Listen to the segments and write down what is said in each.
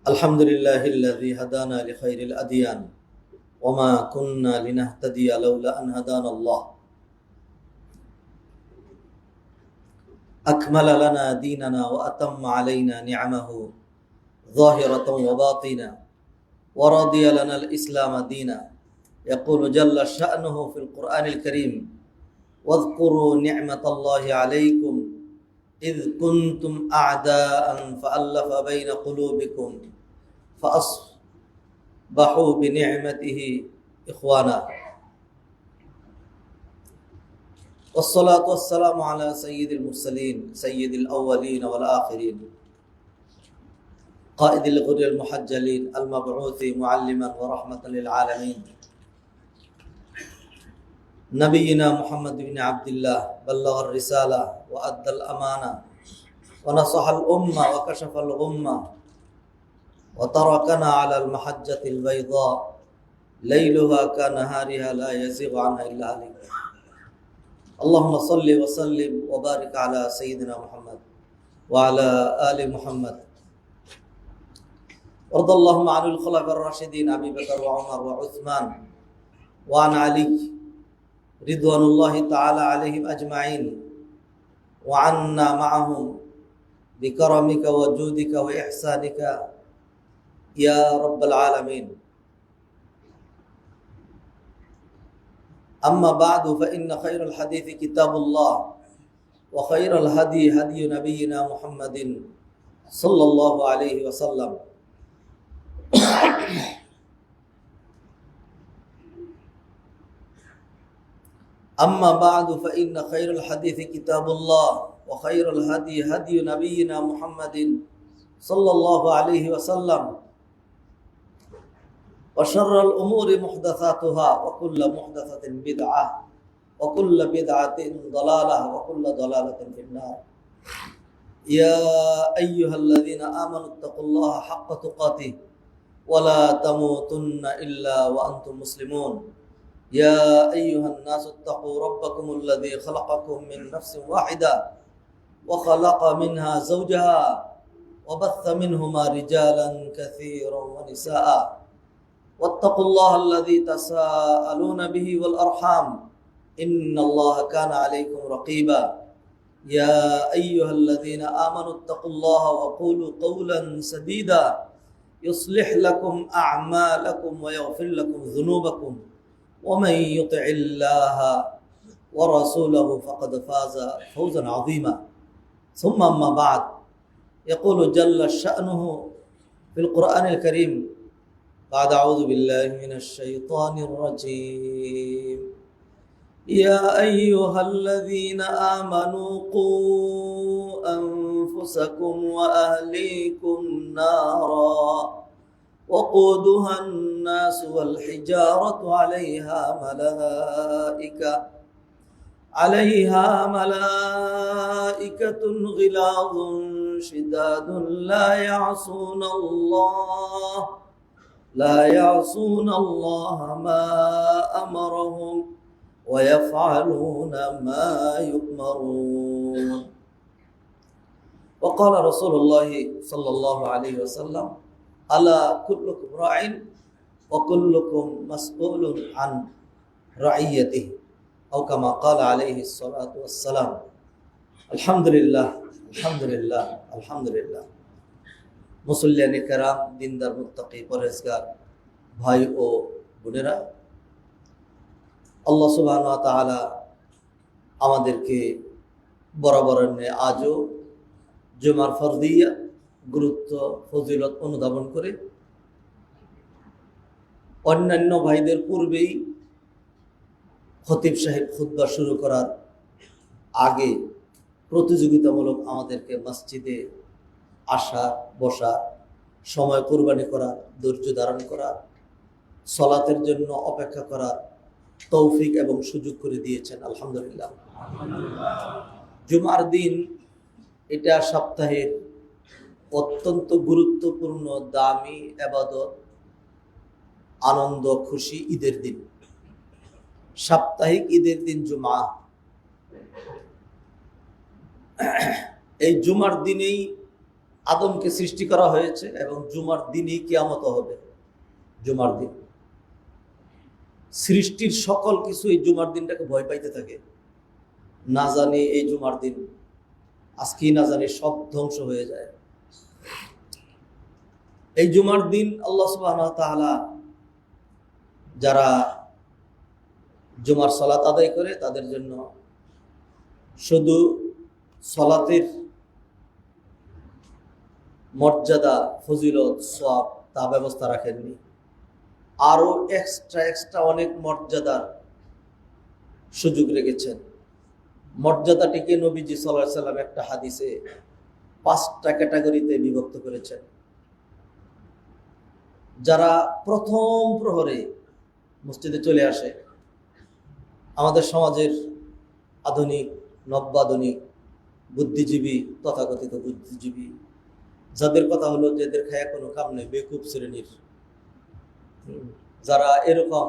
الحمد لله الذي هدانا لخير الأديان وما كنا لنهتدي لولا أن هدانا الله أكمل لنا ديننا وأتم علينا نعمه ظاهرة وباطنة ورضي لنا الإسلام دينا يقول جل شأنه في القرآن الكريم واذكروا نعمة الله عليكم إذ كنتم أعداء فألف بين قلوبكم فأصبحوا بنعمته إخوانا والصلاة والسلام على سيد المرسلين سيد الأولين والآخرين قائد الغر المحجلين المبعوث معلما ورحمة للعالمين نبينا محمد بن عبد الله بلغ الرسالة وأدى الأمانة ونصح الأمة وكشف الغمة وتركنا على المحجة البيضاء ليلها كنهارها لا يزيغ عنها إلا هالك اللهم صل وسلم وبارك على سيدنا محمد وعلى آل محمد وارض اللهم عن الخلفاء الراشدين أبي بكر وعمر وعثمان وعن علي رضوان الله تعالى عليهم أجمعين وعنا معهم بكرمك وجودك وإحسانك يا رب العالمين أما بعد فإن خير الحديث كتاب الله وخير الهدي هدي نبينا محمد صلى الله عليه وسلم أما بعد فإن خير الحديث كتاب الله وخير الهدي هدي نبينا محمد صلى الله عليه وسلم وشر الأمور محدثاتها وكل محدثة بدعة وكل بدعة ضلالة وكل ضلالة في النار يا أيها الذين آمنوا اتقوا الله حق تقاته ولا تموتن إلا وأنتم مسلمون يا أيها الناس اتقوا ربكم الذي خلقكم من نفس واحدة وخلق منها زوجها وبث منهما رجالا كثيرا ونساء واتقوا الله الذي تساءلون به والأرحام إن الله كان عليكم رقيبا يا أيها الذين آمنوا اتقوا الله وقولوا قولا سديدا يصلح لكم أعمالكم ويغفر لكم ذنوبكم ومن يطع الله ورسوله فقد فاز فوزا عظيما ثم أما بعد يقول جل شأنه في القرآن الكريم بعد أعوذ بالله من الشيطان الرجيم يا أيها الذين آمنوا قوا أنفسكم وأهليكم نارا وقودها الناس والحجارة عليها ملائكة غلاظ شداد لا يعصون الله ما أمرهم ويفعلون ما يؤمرون وقال رسول الله صلى الله عليه وسلم ألا كلكم راع وكلكم مسؤول عن رعيته أو كما قال عليه الصلاة والسلام الحمد لله الحمد لله الحمد لله মুসল্লিয়ানে কেরাম দিনদার মুত্তাকি পরহেজগার ভাই ও বোনেরা আল্লাহ সুবহানাহু ওয়া তাআলা আমাদেরকে বরাবরের ন্যায় আজও জুমার ফরদিয়া গুরুত্ব ফজিলত অনুধাবন করে অন্যান্য ভাইদের পূর্বেই খতিব সাহেব খুতবা শুরু করার আগে প্রতিযোগিতামূলক আমাদেরকে মসজিদে আসা বসা সময় কুরবানি করা ধৈর্য ধারণ করা সলাতের জন্য অপেক্ষা করা তৌফিক এবং সুযোগ করে দিয়েছেন আলহামদুলিল্লাহ। জুমার দিন এটা সপ্তাহের অত্যন্ত গুরুত্বপূর্ণ দামি ইবাদত আনন্দ খুশি ঈদের দিন সাপ্তাহিক ঈদের দিন জুমা এই জুমার দিনেই আদমকে সৃষ্টি করা হয়েছে এবং জুমার দিনই কিয়ামত হবে। জুমার দিন সৃষ্টির সকল কিছু এই জুমার দিনটাকে ভয় পাইতে থাকে। না জানি এই জুমার দিন আজকেই না জানি সব ধ্বংস হয়ে যায়। এই জুমার দিন আল্লাহ সুবহানাহু ওয়া তাআলা যারা জুমার সালাত আদায় করে তাদের জন্য শুধু সালাতের মর্যাদা, ফজিলত, সওয়াব তা ব্যবস্থা রাখেননি, আরো এক্সট্রা অনেক মর্যাদার সুযোগ রেখেছেন। মর্যাদাটিকে নবীজি সাল্লাল্লাহু আলাইহি সাল্লাম একটা হাদিসে 5টা ক্যাটাগরিতে বিভক্ত করেছেন। যারা প্রথম প্রহরে মসজিদে চলে আসে, আমাদের সমাজের আধুনিক নব্যাধুনিক বুদ্ধিজীবী, তথাকথিত বুদ্ধিজীবী, যাদের কথা হলো যাদের খায়া কোনো কাম নেই, বেকুব শ্রেণীর, যারা এরকম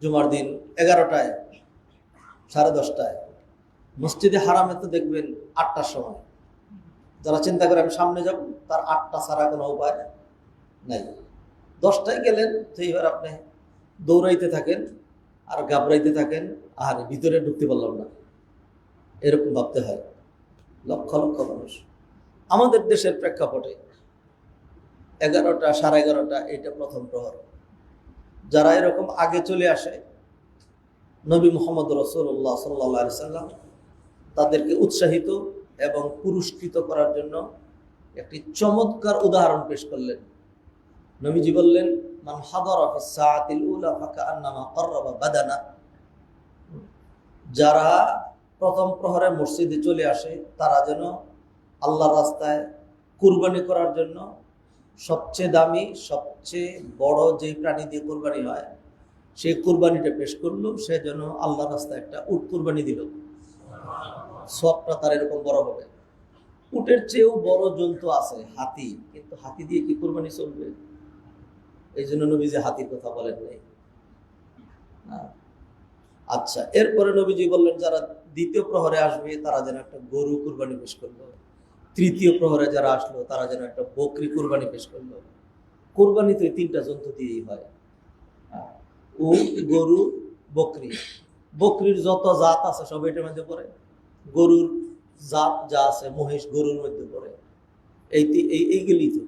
জুমার দিন 11টায় 10:30টায় মসজিদে হারামে তো দেখবেন 8টার সময়, যারা চিন্তা করে আমি সামনে যাব, তার 8টা ছাড়া কোনো উপায় নাই। 10টায় গেলেন তো এবার আপনি দৌড়াইতে থাকেন আর ঘাবড়াইতে থাকেন, আর ভিতরে ঢুকতে পারলাম না, এরকম ভাবতে হয়। লক্ষ লক্ষ মানুষ আমাদের দেশের প্রেক্ষাপটে 11টা 11:30 এটা প্রথম প্রহর। যারা এরকম আগে চলে আসে, নবী মুহাম্মদ রাসূলুল্লাহ সাল্লাল্লাহু আলাইহি সাল্লাম তাদেরকে উৎসাহিত এবং পুরস্কৃত করার জন্য একটি চমৎকার উদাহরণ পেশ করলেন। নবীজি বললেন, মান হাদারা ফিস সাআতিল উলা ফাকান্নামা ক্বাররাবা বাদানা। যারা প্রথম প্রহরে মসজিদে চলে আসে তারা যেন আল্লাহর রাস্তায় কুরবানি করার জন্য সবচেয়ে দামি, সবচেয়ে বড় যেই প্রাণী দিয়ে কুরবানি হয় সেই কুরবানিটা পেশ করলো। সে যেন আল্লাহর রাস্তায় একটা উট কুরবানি দিল, সবটা তার এরকম বড় হবে। উটের চেয়েও বড় জন্তু আছে হাতি, কিন্তু হাতি দিয়ে কি কুরবানি চলবে? এই জন্য নবীজি হাতির কথা বলেন নাই। আচ্ছা, এরপরে নবীজি বললেন যারা দ্বিতীয় প্রহরে আসবে তারা যেন একটা গরু কুরবানি পেশ করলো। তৃতীয় প্রহরে যারা আসলো তারা যেন একটা বকরি কুরবানি পেশ করলো। কুরবানি তো 3টা জন্তু দিয়েই হয়, উট, গরু, বকরি। বকরির যত জাত আছে সব এটার মধ্যে পড়ে। গরুর জাত যা আছে মহিষ গরুর মধ্যে পড়ে। এইগুলি তো।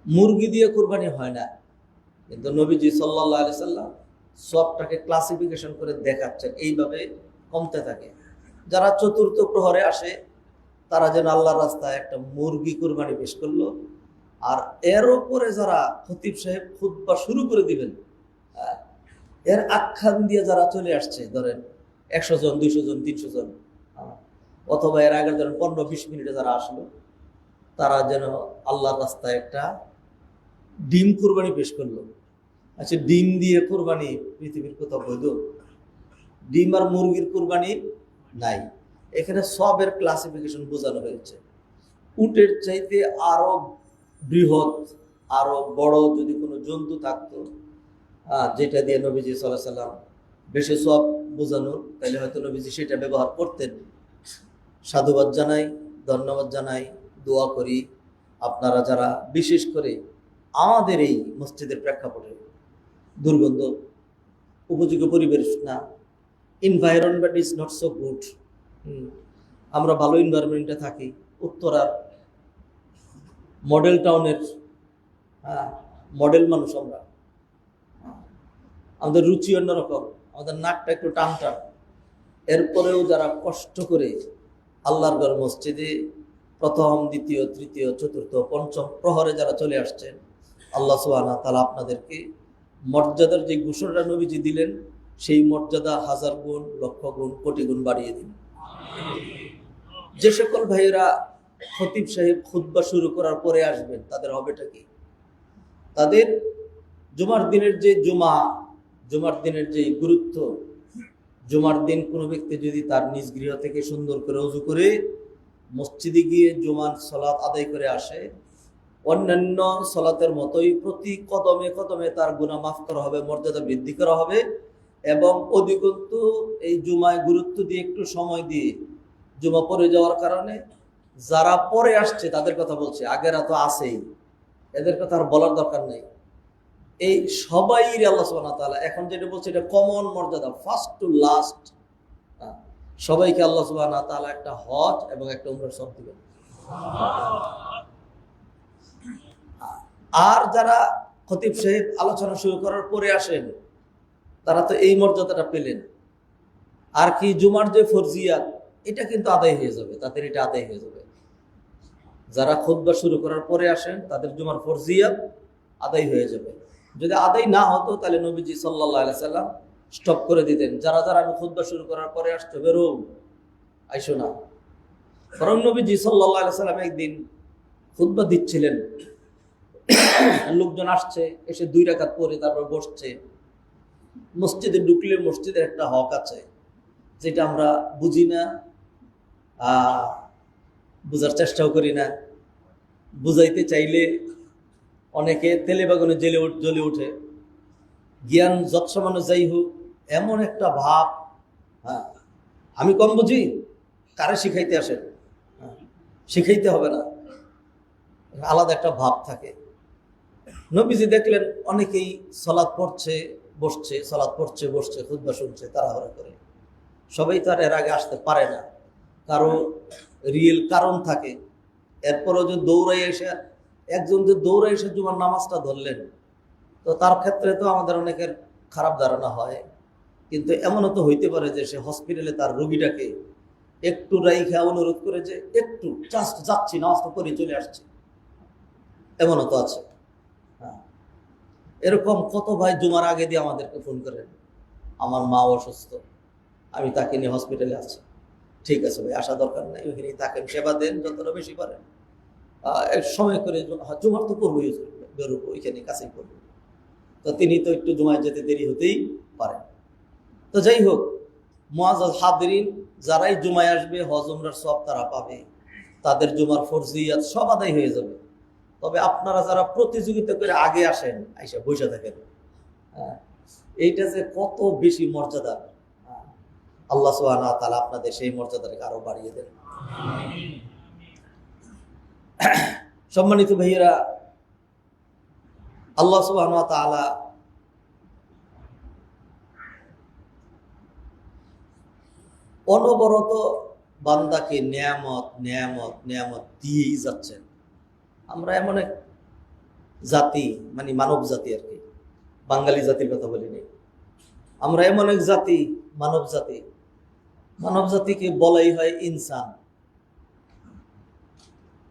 মুরগি দিয়ে কুরবানি হয় না, কিন্তু নবীজি সাল্লাল্লাহু আলাইহি সাল্লাম সবটাকে ক্লাসিফিকেশন করে দেখাচ্ছেন, এইভাবে কমতে থাকে। যারা চতুর্থ প্রহরে আসে তারা যেন আল্লাহর রাস্তায় একটা মুরগি কুরবানি পেশ করলো। আর এর উপরে যারা খতিব সাহেব খুতবা শুরু করে দিবেন, এর আখ্যান দিয়ে যারা চলে আসছে, ধরেন 100 জন, 200 জন, 300 জন, অথবা এর আগে ধরেন 15-20 মিনিটে যারা আসলো, তারা যেন আল্লাহর রাস্তায় একটা ডিম কুরবানি পেশ করলো। আচ্ছা, ডিম দিয়ে কুরবানি পৃথিবীর কোথাও বৈধ? ডিম আর মুরগির কুরবানি নাই। এখানে সবের ক্লাসিফিকেশন বোঝানো হয়েছে। উটের চাইতে আরো বৃহৎ, আরো বড় যদি কোনো জন্তু থাকতো, যেটা দিয়ে নবীজি সাল্লাল্লাহু আলাইহি সাল্লাম বেশি সব বোঝানোর, তাহলে হয়তো নবীজি সেটা ব্যবহার করতেন। সাধুবাদ জানাই, ধন্যবাদ জানাই, দোয়া করি আপনারা যারা বিশেষ করে আমাদের এই মসজিদের প্রেক্ষাপটে দুর্গন্ধ, উপযোগী পরিবেশ না, environment is not so good. আমরা ভালো এনভায়রনমেন্টে থাকি, উত্তরার মডেল টাউনের মডেল মানুষ আমরা। আমাদের রুচি অন্যরকম, আমাদের নাকটা একটু টান টান। এরপরেও যারা কষ্ট করে আল্লাহর ঘর মসজিদে প্রথম, দ্বিতীয়, তৃতীয়, চতুর্থ, পঞ্চম প্রহরে যারা চলে আসছেন, আল্লাহ সুবহানাহু ওয়া তাআলা আপনাদেরকে মর্যাদার যে ঘোষণাটা নবীজি দিলেন, সেই মর্যাদা 1000 গুণ, লক্ষ গুণ, কোটি গুণ বাড়িয়ে দিন। যে সকল ভাইয়েরা খতিব সাহেব খুতবা শুরু করার পরে আসবেন, তাদের হবেটা কি? তাদের জুমার দিনের যে জুমার দিনের যে গুরুত্ব, জুমার দিন কোনো ব্যক্তি যদি তার নিজ গৃহ থেকে সুন্দর করে ওযু করে মসজিদে গিয়ে জুমার সালাত আদায় করে আসে, অন্যান্য সালাতের মতোই প্রতি কদমে কদমে তার গুনাহ মাফ করা হবে, মর্যাদা বৃদ্ধি করা হবে। এবং অধিকন্তু এই জুমায় গুরুত্ব দিয়ে একটু সময় দিয়ে জুমা পড়ে যাওয়ার কারণে যারা পরে আসছে তাদের কথা বলছে, আগেরা তো আছেই, এদের কথা আর বলার দরকার নেই। এই সবাই আল্লাহ সুবহানাহু ওয়া তাআলা এখন যেটা বলছে এটা কমন মর্যাদা, ফার্স্ট টু লাস্ট। সবাইকে আল্লাহ সুবহানাহু ওয়া তাআলা একটা হজ এবং একটা উমরার সওয়াব দিবেন। আর যারা খতিব সাহেব আলোচনা শুরু করার পরে আসেন তারা তো এই মর্যাদাটা পেলেন। আর কি জুমার যে ফরজিয়াত এটা কিন্তু আদায় হয়ে যাবে, তাদের এটা আদায় হয়ে যাবে। যারা খুতবা শুরু করার পরে আসেন তাদের জুমার ফরজিয়াত আদায় হয়ে যাবে। যদি আদায় না হতো তাহলে নবীজি সাল্লাল্লাহু আলাইহি সাল্লাম স্টপ করে দিতেন, যারা যারা আমি খুতবা শুরু করার পরে আসছো বেরো, আইসো না। বরং নবীজি সাল্লাল্লাহু আলাইহি সাল্লাম একদিন খুতবা দিচ্ছিলেন, লোকজন আসছে, এসে 2 রাকাত পরে তারপর বসছে। মসজিদে ঢুকলে মসজিদের একটা হক আছে যেটা আমরা বুঝি না, বুঝার চেষ্টাও করি না। বুঝাইতে চাইলে অনেকে তেলে বাগানে জ্বলে ওঠে। জ্ঞান যত সমানো যাই হোক, এমন একটা ভাব, হ্যাঁ আমি কম বুঝি, কারে শিখাইতে আসেন, শিখাইতে হবে না, আলাদা একটা ভাব থাকে। নবীজি দেখলেন অনেকেই সালাত পড়ছে বসছে, সালাত পড়ছে বসছে, খুতবা শুনছে তাড়াহুড়া করে। সবাই তো আর এর আগে আসতে পারে না, কারো রিয়েল কারণ থাকে। এরপরও যে দৌড়াই এসে একজন যে দৌড়াই এসে জুমার নামাজটা ধরলেন, তো তার ক্ষেত্রে তো আমাদের অনেকের খারাপ ধারণা হয়। কিন্তু এমনও তো হইতে পারে যে সে হসপিটালে তার রোগীটাকে একটু রাইখা অনুরোধ করে যে একটু জাস্ট যাচ্ছি, নামাজটা করে চলে আসছি, এমনও তো আছে। এরকম কত ভাই জুমার আগে দিয়ে আমাদেরকে ফোন করেন, আমার মা অসুস্থ, আমি তাকে নিয়ে হসপিটালে আছি। ঠিক আছে ভাই, আসা দরকার নেই, ওইখানে তাকে সেবা দেন যতটা বেশি পারেন। এক সময় করে জুমার তো করবোই, বেরোবো ওইখানে কাছেই করবো, তো তিনি তো একটু জুমায় যেতে দেরি হতেই পারেন। তো যাই হোক, মুআজ্জাজ হাদিরিন, যারাই জুমায় আসবে হজ উমরার সওয়াব তারা পাবে, তাদের জুমার ফরজিয়াত সব আদায় হয়ে যাবে। তবে আপনারা যারা প্রতিযোগিতা করে আগে আসেন, আইসা বসে থাকেন, এইটা যে কত বেশি মর্যাদা, আল্লাহ সুবহানাহু ওয়া তাআলা আপনাদের সেই মর্যাদাটাকে আরো বাড়িয়ে দেন। সম্মানিত ভাইয়েরা, আল্লাহ সুবহানাহু ওয়া তাআলা অনবরত বান্দাকে নিয়ামত নিয়ামত নিয়ামত দিয়েই যাচ্ছেন। আমরা এমন এক জাতি, মানে মানব জাতি আর কি, বাঙালি জাতির কথা বলিনি, আমরা এমন এক জাতি, মানব জাতি। মানব জাতিকে বলাই হয় ইনসান।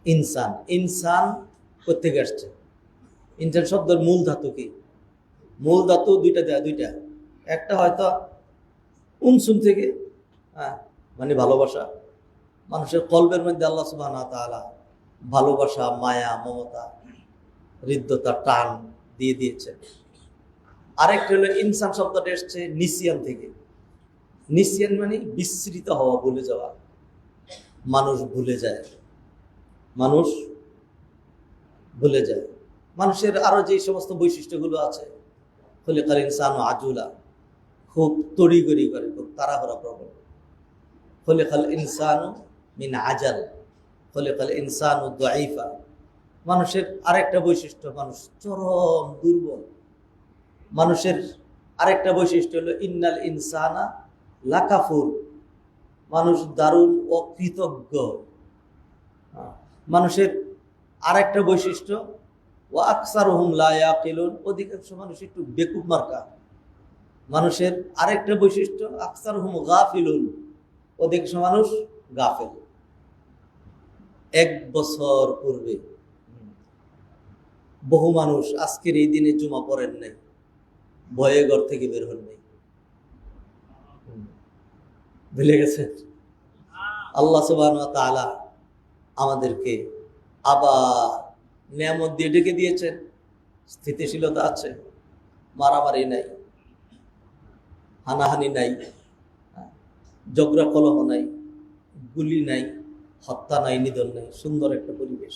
ইনসান, ইনসান কোথেকে আসছে? ইনসান শব্দের মূল ধাতু কি? মূল ধাতু দুইটা দেয়া, দুইটা। একটা হয়তো উনসুন থেকে, মানে ভালোবাসা। মানুষের কলবের মধ্যে আল্লাহ সুবহানাহু ওয়া তাআলা ভালোবাসা, মায়া, মমতা, হৃদ্যতা, টান দিয়ে দিয়েছেন। আরেকটা হলো ইনসান শব্দটা এসছে নিসিয়ান থেকে। নিসিয়ান মানে বিস্মৃত হওয়া, ভুলে যাওয়া। মানুষ ভুলে যায়, মানুষ ভুলে যায়। মানুষের আরো যে সমস্ত বৈশিষ্ট্যগুলো আছে, খলিকাল ইনসানু আজুলা, খুব তড়িগড়ি করে, খুব তাড়াহুড়া প্রবণ। খলিকাল ইনসানু মিন আজাল, খলিকাল ইনসানু দাঈফা। মানুষের আরেকটা বৈশিষ্ট্য, মানুষ চরম দুর্বল। মানুষের আরেকটা বৈশিষ্ট্য হলো ইন্নাল ইনসানা লাকাফুর, মানুষ দারুণ অকৃতজ্ঞ। মানুষের আরেকটা বৈশিষ্ট্য ওয়া আকসারুহুম লা ইয়াকিলুন, অধিকাংশ মানুষ একটু বেকুব মার্কা। মানুষের আরেকটা বৈশিষ্ট্য আকসারুহুম গাফিলুন, অধিকাংশ মানুষ গাফেল। 1 বছর পূর্বে বহু মানুষ আজকের এই দিনে জুমা পড়েন নাই, ভয়ে ঘর থেকে বের হন নাই, ভুলে গেছেন। আল্লাহ সুবহানাহু ওয়া তাআলা আমাদেরকে আবার নিয়ামত দিয়ে ডেকে দিয়েছেন। স্থিতিশীলতা আছে, মারামারি নাই, হানাহানি নাই, ঝগড়া কলহ নাই, গুলি নাই, হত্যা নাই, নিধন নাই, সুন্দর একটা পরিবেশ।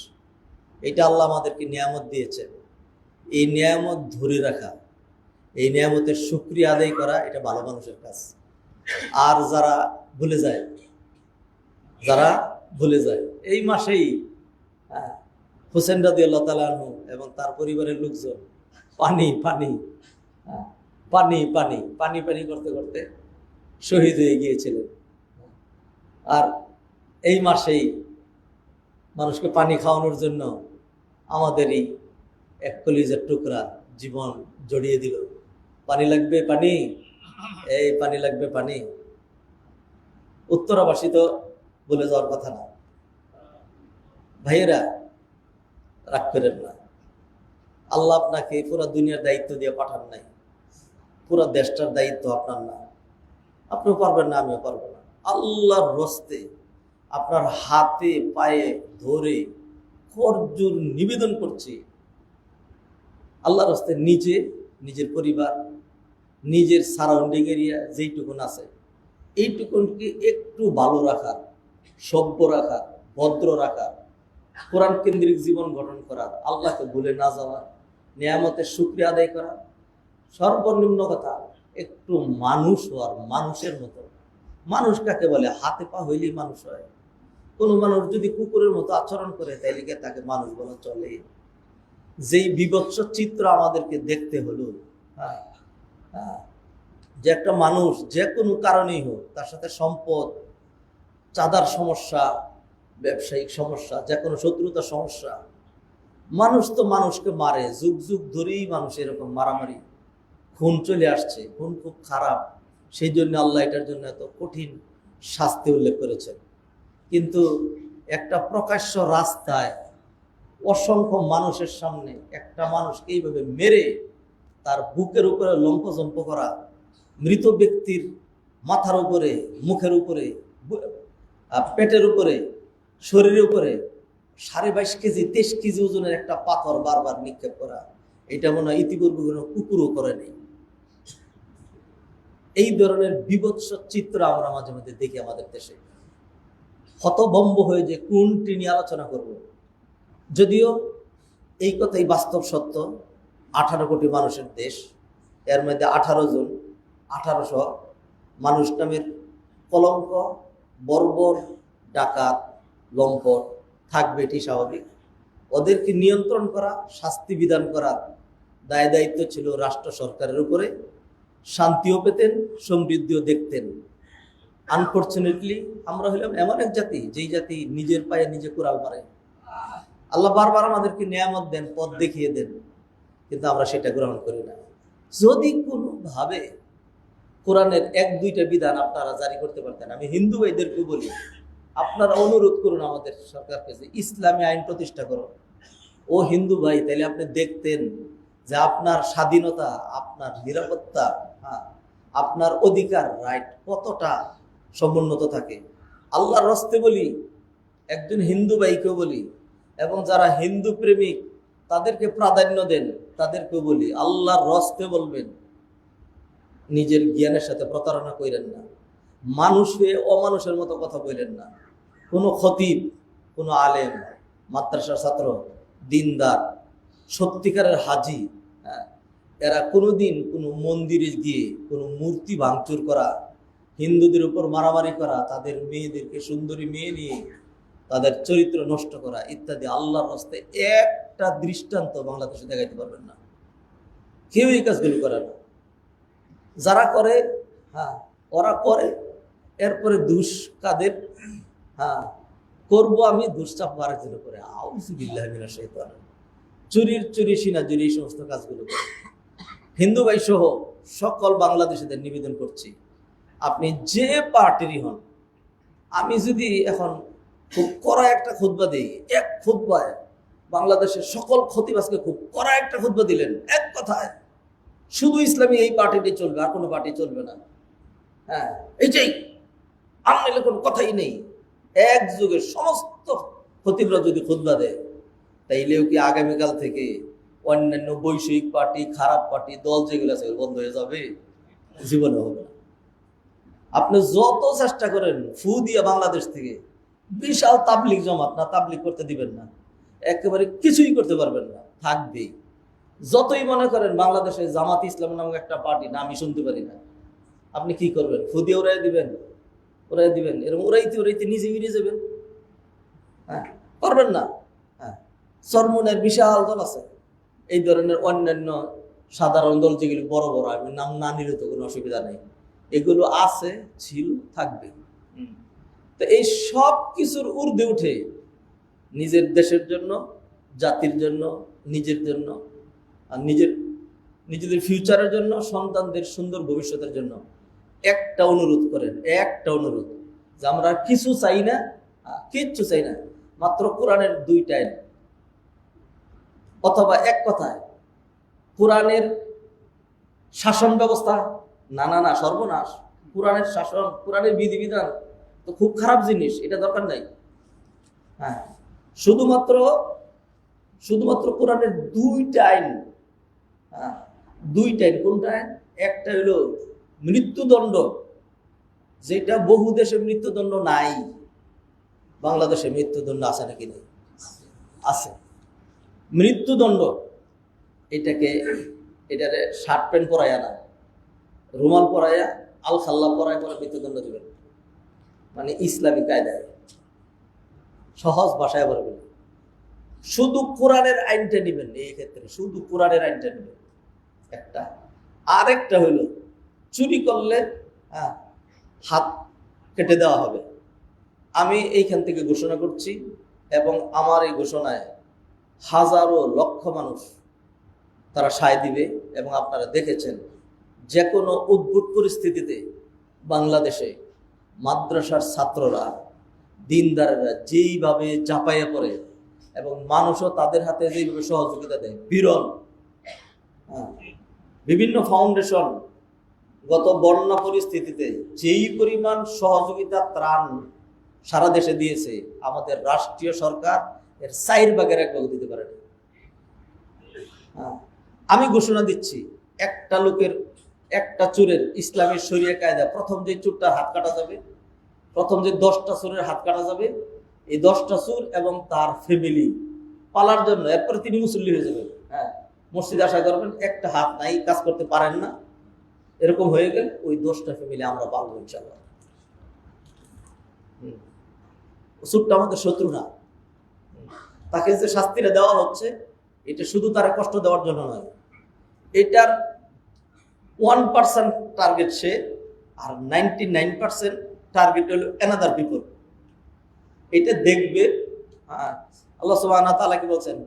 এটা আল্লাহ আমাদেরকে নিয়ামত দিয়েছেন। এই নিয়ামত ধরে রাখা, এই নিয়ামতের শুকরিয়া আদায় করা, এটা ভালো মানুষের কাজ। আর যারা ভুলে যায়, যারা ভুলে যায়। এই মাসেই হুসেন রাদিয়াল্লাহু তাআলা আনহু এবং তার পরিবারের লোকজন পানি পানি পানি পানি পানি পানি করতে করতে শহীদ হয়ে গিয়েছিলেন। আর এই মাসেই মানুষকে পানি খাওয়ানোর জন্য আমাদেরই এক কলিজার টুকরা জীবন জড়িয়ে দিল। পানি লাগবে পানি, এই পানি লাগবে পানি। উত্তরাবাসী তো বলে যাওয়ার কথা না। ভাইয়েরা, রাগ করেন না। আল্লাহ আপনাকে পুরো দুনিয়ার দায়িত্ব দিয়ে পাঠান নাই, পুরো দেশটার দায়িত্ব আপনার না। আপনিও পারবেন না, আমিও পারবো না। আল্লাহর রস্তে আপনার হাতে পায়ে ধরে করজোর নিবেদন করছি, আল্লাহর রস্তে নিজে, নিজের পরিবার, নিজের সারাউন্ডিং এরিয়া যেইটুকুন আছে এইটুকুনকে একটু ভালো রাখার, সভ্য রাখার, ভদ্র রাখার, কোরআন কেন্দ্রিক জীবন গঠন করার, আল্লাহকে ভুলে না যাওয়ার, নিয়ামতের শুকরিয়া আদায় করার, সর্বনিম্ন কথা একটু মানুষ হওয়ার, মানুষের মতো। মানুষ কাকে বলে? হাতে পা হইলেই মানুষ হয়। কোনো মানুষ যদি কুকুরের মতো আচরণ করে তাইলে কি তাকে মানুষ বলা চলে? যেই বিভৎস চিত্র আমাদেরকে দেখতে হলো, যে একটা মানুষ যে কোনো কারণেই হোক, তার সাথে সম্পদ, চাঁদার সমস্যা, ব্যবসায়িক সমস্যা, যে কোনো শত্রুতার সমস্যা, মানুষ তো মানুষকে মারে। যুগ যুগ ধরেই মানুষ এরকম মারামারি, খুন চলে আসছে। খুন খুব খারাপ, সেই জন্য আল্লাহ এটার জন্য এত কঠিন শাস্তি উল্লেখ করেছেন। কিন্তু একটা প্রকাশ্য রাস্তায় অসংখ্য মানুষের সামনে একটা মানুষকে এইভাবে মেরে তার বুকের উপরে লম্ফজম্প করা, মৃত ব্যক্তির মাথার উপরে, মুখের উপরে, পেটের উপরে, শরীরের উপরে 22.5 কেজি 23 কেজি ওজনের একটা পাথর বারবার নিক্ষেপ করা, এটা মনে হয় ইতিপূর্বে কোনো কুকুরও করে নেই। এই ধরনের বিভৎস চিত্র আমরা মাঝে মধ্যে দেখি আমাদের দেশে। হতভম্ব হয়ে যে কোনটি নিয়ে আলোচনা করব। যদিও এই কথাই বাস্তব সত্য, 18 কোটি মানুষের দেশ, এর মধ্যে 1800 মানুষ নামের কলঙ্ক, বর্বর, ডাকাত, লম্পট থাকবে, এটি স্বাভাবিক। ওদেরকে নিয়ন্ত্রণ করা, শাস্তি বিধান করার দায় দায়িত্ব ছিল রাষ্ট্র সরকারের উপরে। শান্তিও পেতেন, সমৃদ্ধিও দেখতেন। আনফর্চুনেটলি আমরা হইলাম এমন এক জাতি, যেই জাতি নিজের পায়ে নিজে কুড়াল মারে। আল্লাহ বারবার আমাদেরকে নিয়ামত দেন, পথ দেখিয়ে দেন, কিন্তু আমরা সেটা গ্রহণ করি না। যদি কোনোভাবে কোরআনের 1-2টা বিধান আপনারা জারি করতে পারতেন, আমি হিন্দু ভাইদেরকে বলি, আপনারা অনুরোধ করুন আমাদের সরকারকে যে ইসলামী আইন প্রতিষ্ঠা করুন। ও হিন্দু ভাই, তাইলে আপনি দেখতেন যে আপনার স্বাধীনতা, আপনার নিরাপত্তা, আপনার অধিকার, রাইট কতটা সমুন্নত থাকে। আল্লাহর রাস্তে বলি, একজন হিন্দু ভাইকেও বলি, এবং যারা হিন্দু প্রেমিক তাদেরকে প্রাধান্য দেন, তাদেরকেও বলি, আল্লাহর রাস্তে বলবেন, নিজের জ্ঞানের সাথে প্রতারণা করেন না। মানুষ হয়ে অমানুষের মতো কথা বলেন না। কোনো খতিব, কোনো আলেম, মাদ্রাসার ছাত্র, দিনদার, সত্যিকারের হাজি, এরা কোনোদিন কোনো মন্দিরে গিয়ে কোনো মূর্তি ভাঙচুর করা, হিন্দুদের উপর মারামারি করা, তাদের মেয়েদেরকে, সুন্দরী মেয়ে নিয়ে তাদের চরিত্র নষ্ট করা ইত্যাদি আল্লাহর রাস্তায় একটা দৃষ্টান্ত বাংলাদেশে দেখাইতে পারবেন না। কেউ এই কাজগুলো করে না। যারা করে, ওরা করে, এরপরে দুষ কাদের? করবো আমি, দুষ্টাপ আরেকজনে করে। আউযুবিল্লাহি মিনাশ শাইতানির রাজিম। চুরি সিনাজুরি এই সমস্ত কাজগুলো করে। হিন্দু ভাই সহ সকল বাংলাদেশিদের নিবেদন করছি, আপনি যে পার্টিরই হন, আমি যদি এখন খুব কড়া একটা খুতবা দিই, এক খুতবায় বাংলাদেশের সকল খতিবাজকে খুব কড়া একটা খুতবা দিলেন, এক কথায় শুধু ইসলামী এই পার্টিটাই চলবে, আর কোনো পার্টি চলবে না, এইটাই, আর নিলে কোনো কথাই নেই। এক যুগের সমস্ত খতিবরা যদি খুতবা দেয়, তাইলেও কি আগামীকাল থেকে অন্যান্য বৈষয়িক পার্টি, খারাপ পার্টি, দল যেগুলো আছে বন্ধ হয়ে যাবে? জীবনে হবে না। আপনি যত চেষ্টা করেন ফু দিয়া বাংলাদেশ থেকে বিশাল তাবলিগ জমাত, না তাবলিগ করতে দিবেন না, একেবারে কিছুই করতে পারবেন না, থাকবেই। যতই মনে করেন বাংলাদেশে জামাত ইসলাম নামক একটা পার্টি না, আমি শুনতে পারি না, আপনি কি করবেন? ফু দিয়ে উড়াই দিবেন, এরকম উড়াইতে উড়াইতে নিজে মিলে যাবেন। হ্যাঁ, করবেন না। হ্যাঁ, চরমনের বিশাল দল আছে, এই ধরনের অন্যান্য সাধারণ দল যেগুলি বড় বড়, আমি নাম না নিলে তো কোনো অসুবিধা নেই, এগুলো আছে, ছিল, থাকবে। তো এই সব কিছুর ঊর্ধ্বে উঠে নিজের দেশের জন্য, জাতির জন্য, নিজের জন্য, আর নিজেদের ফিউচারের জন্য, সন্তানদের সুন্দর ভবিষ্যতের জন্য একটা অনুরোধ করেন, একটা অনুরোধ, যে আমরা কিছু চাই না, কিচ্ছু চাই না, মাত্র কোরআনের 2টা আইন, অথবা এক কথায় কোরআনের শাসন ব্যবস্থা। না না না, সর্বনাশ। কোরআনের শাসন, কোরআনের বিধিবিধান তো খুব খারাপ জিনিস, এটা দরকার নাই। হ্যাঁ, শুধুমাত্র কোরআনের 2টা আইন। হ্যাঁ, 2টা আইন। কোনটা আইন? একটা হলো মৃত্যুদণ্ড, যেটা বহু দেশে মৃত্যুদণ্ড নাই। বাংলাদেশে মৃত্যুদণ্ড আছে নাকি? নেই, আছে। মৃত্যুদণ্ড এটারে শার্ট প্যান্ট পরাইয়া না, রুমাল পরাইয়া, আল খাল্লা পরায় পরে মৃত্যুদণ্ড দেবেন, মানে ইসলামী কায়দায়, সহজ ভাষায় বলবেন। শুধু কোরআনের আইনটা নেবেন, এই ক্ষেত্রে শুধু কোরআনের আইনটা নেবেন একটা। আরেকটা হইল চুরি করলে হাত কেটে দেওয়া হবে। আমি এইখান থেকে ঘোষণা করছি, এবং আমার এই ঘোষণায় হাজারো লক্ষ মানুষ তারা সায় দিবে। এবং আপনারা দেখেছেন, যে কোনো উদ্ভুত পরিস্থিতিতে বাংলাদেশে মাদ্রাসার ছাত্ররা, দিনদারেরা যেইভাবে ঝাঁপাইয়া পড়ে, এবং মানুষও তাদের হাতে যেইভাবে সহযোগিতা দেয়, বিরল। বিভিন্ন ফাউন্ডেশন গত বন্যা পরিস্থিতিতে যেই পরিমাণ সহযোগিতা, ত্রাণ সারা দেশে দিয়েছে, আমাদের রাষ্ট্রীয় সরকার এর 4/1 ভাগ দিতে পারেনি। আমি ঘোষণা দিচ্ছি, একটা লোকের, একটা চোরের ইসলামের শরিয়া কায়দা, প্রথম যে চোরটার হাত কাটা যাবে, প্রথম যে 10টা চোরের হাত কাটা যাবে, এই 10টা চোর এবং তার ফ্যামিলি পালার জন্য, এরপরে তিনি মুসল্লি হয়ে যাবেন। হ্যাঁ, মসজিদে আশা করবেন, একটা হাত নাই, কাজ করতে পারেন না, এরকম হয়ে গেল, ওই 10টা ফ্যামিলি আমরা পালবো ইনশাআল্লাহ। চোরটা আমাদের শত্রু না। তাকে যে শাস্তিটা দেওয়া হচ্ছে, এটা শুধু তারা কষ্ট দেওয়ার জন্য নয়, এটার 1% টার্গেট সে, আর 99% টার্গেট হলো অ্যানাদার পিপল। এটা দেখবে। আল্লাহ সুবহানাহু ওয়া তাআলা কি বলছেন?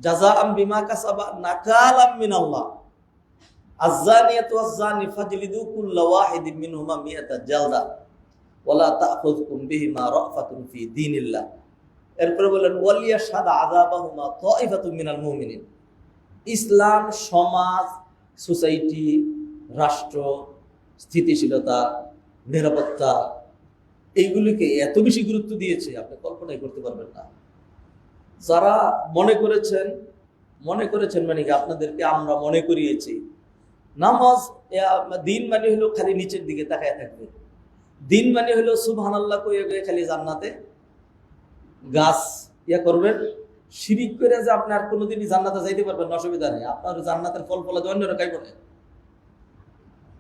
জাযাআম বিমা কাসাবা নাকালাম মিনাল্লাহ, আয-যানিয়াতু ওয়াজ-যানি ফাজলিদু কুল্লা ওয়াহিদিন মিনহুমা মিআতা জালদা ওয়ালা তা'খুযকুম বিহিমা রাফাতুন ফি দীনিল্লাহ। এরপরে বলেন ওয়ালিয়াশহাদ আযাবাহুমা তা'iফাতুম মিনাল মুমিনিন। ইসলাম, সমাজ, সোসাইটি, রাষ্ট্র, স্থিতিশীলতা, নিরাপত্তা, এইগুলিকে এত বেশি গুরুত্ব দিয়েছে, আপনি কল্পনাই করতে পারবেন না। যারা মনে করেছেন মানে কি, আপনাদেরকে আমরা মনে করিয়েছি নামাজ, দিন মানে হলো খালি নিচের দিকে তাকায় থাকবে, দিন মানে হলো সুবহানাল্লাহ কইয়া গিয়ে খালি জান্নাতে গাছ করবেন, শিরিক করে যে আপনি আর কোনোদিনই জান্নাতে যাইতে পারবেন না, অসুবিধা নেই। আপনার জান্নাতের ফল ফলাতে অন্যরা খাইব না।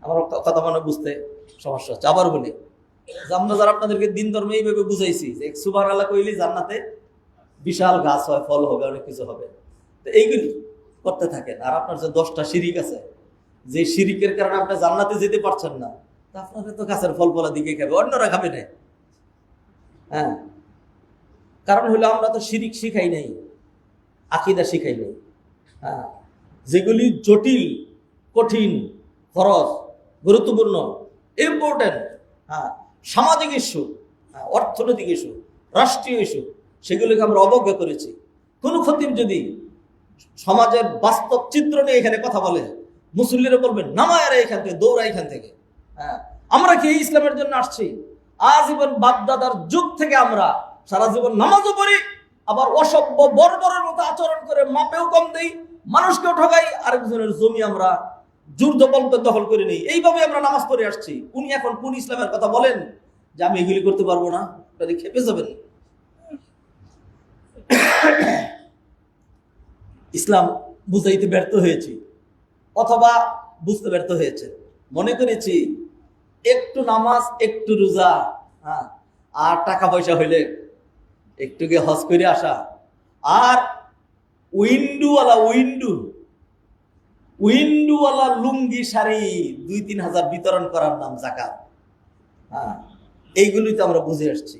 আমার কথা মনে বুঝতে সমস্যা হচ্ছে। আবার বলি, আমরা যারা আপনাদেরকে দিন ধর্মে এইভাবে বুঝাইছি যে সুবহানাল্লাহ কইলে জান্নাতে বিশাল গাছ হয়, ফল হবে, অনেক কিছু হবে, তো এইগুলি করতে থাকেন। আর আপনার যে 10টা শিরিক আছে, যে শিরিকের কারণে আপনি জান্নাতে যেতে পারছেন না, তা আপনাদের তো গাছের ফল ফলা দিকে খাবে, অন্যরা খাবে না। হ্যাঁ, কারণ হলো আমরা তো শিরিক শিখাই নাই, আকীদা শিখাই নাই। হ্যাঁ, যেগুলি জটিল, কঠিন, খরচ, গুরুত্বপূর্ণ, ইম্পর্টেন্ট, হ্যাঁ, সামাজিক ইস্যু, অর্থনৈতিক ইস্যু, রাষ্ট্রীয় ইস্যু, সেগুলোকে আমরা অবজ্ঞা করেছি। কোন খতিব যদি সমাজের বাস্তব চিত্র নিয়ে এখানে কথা বলে, মুসল্লিরা বলবেন নামায়ারা এখান থেকে, দৌড়া এখান থেকে। হ্যাঁ, আমরা কি ইসলামের জন্য আসছি? আজীবন বাপদাদার যুগ থেকে আমরা সারা জীবন নামাজও পড়ি, আবার অসভ্য বর্বরের মতো আচরণ করে মাপেও কম দেই, মানুষকেও ঠকাই, আরেকজনের জমি আমরা জোর দখল করে নেই। এইভাবে আমরা নামাজ পড়ে আসছি। উনি এখন কোন ইসলামের কথা বলেন যে আমি এগুলি করতে পারবো না? খেপে যাবেন। ইসলাম বুঝাইতে ব্যর্থ হয়েছি, অথবা বুঝতে ব্যর্থ হয়েছে। মনে করেছি একটু নামাজ, একটু রোজা, আর টাকা পয়সা হইলে একটু গিয়ে হজ করে আসা, আর উইন্ডুওয়ালা লুঙ্গি শাড়ি 2-3 হাজার বিতরণ করার নাম জাকাত। হ্যাঁ, এইগুলোই তো আমরা বুঝে আসছি।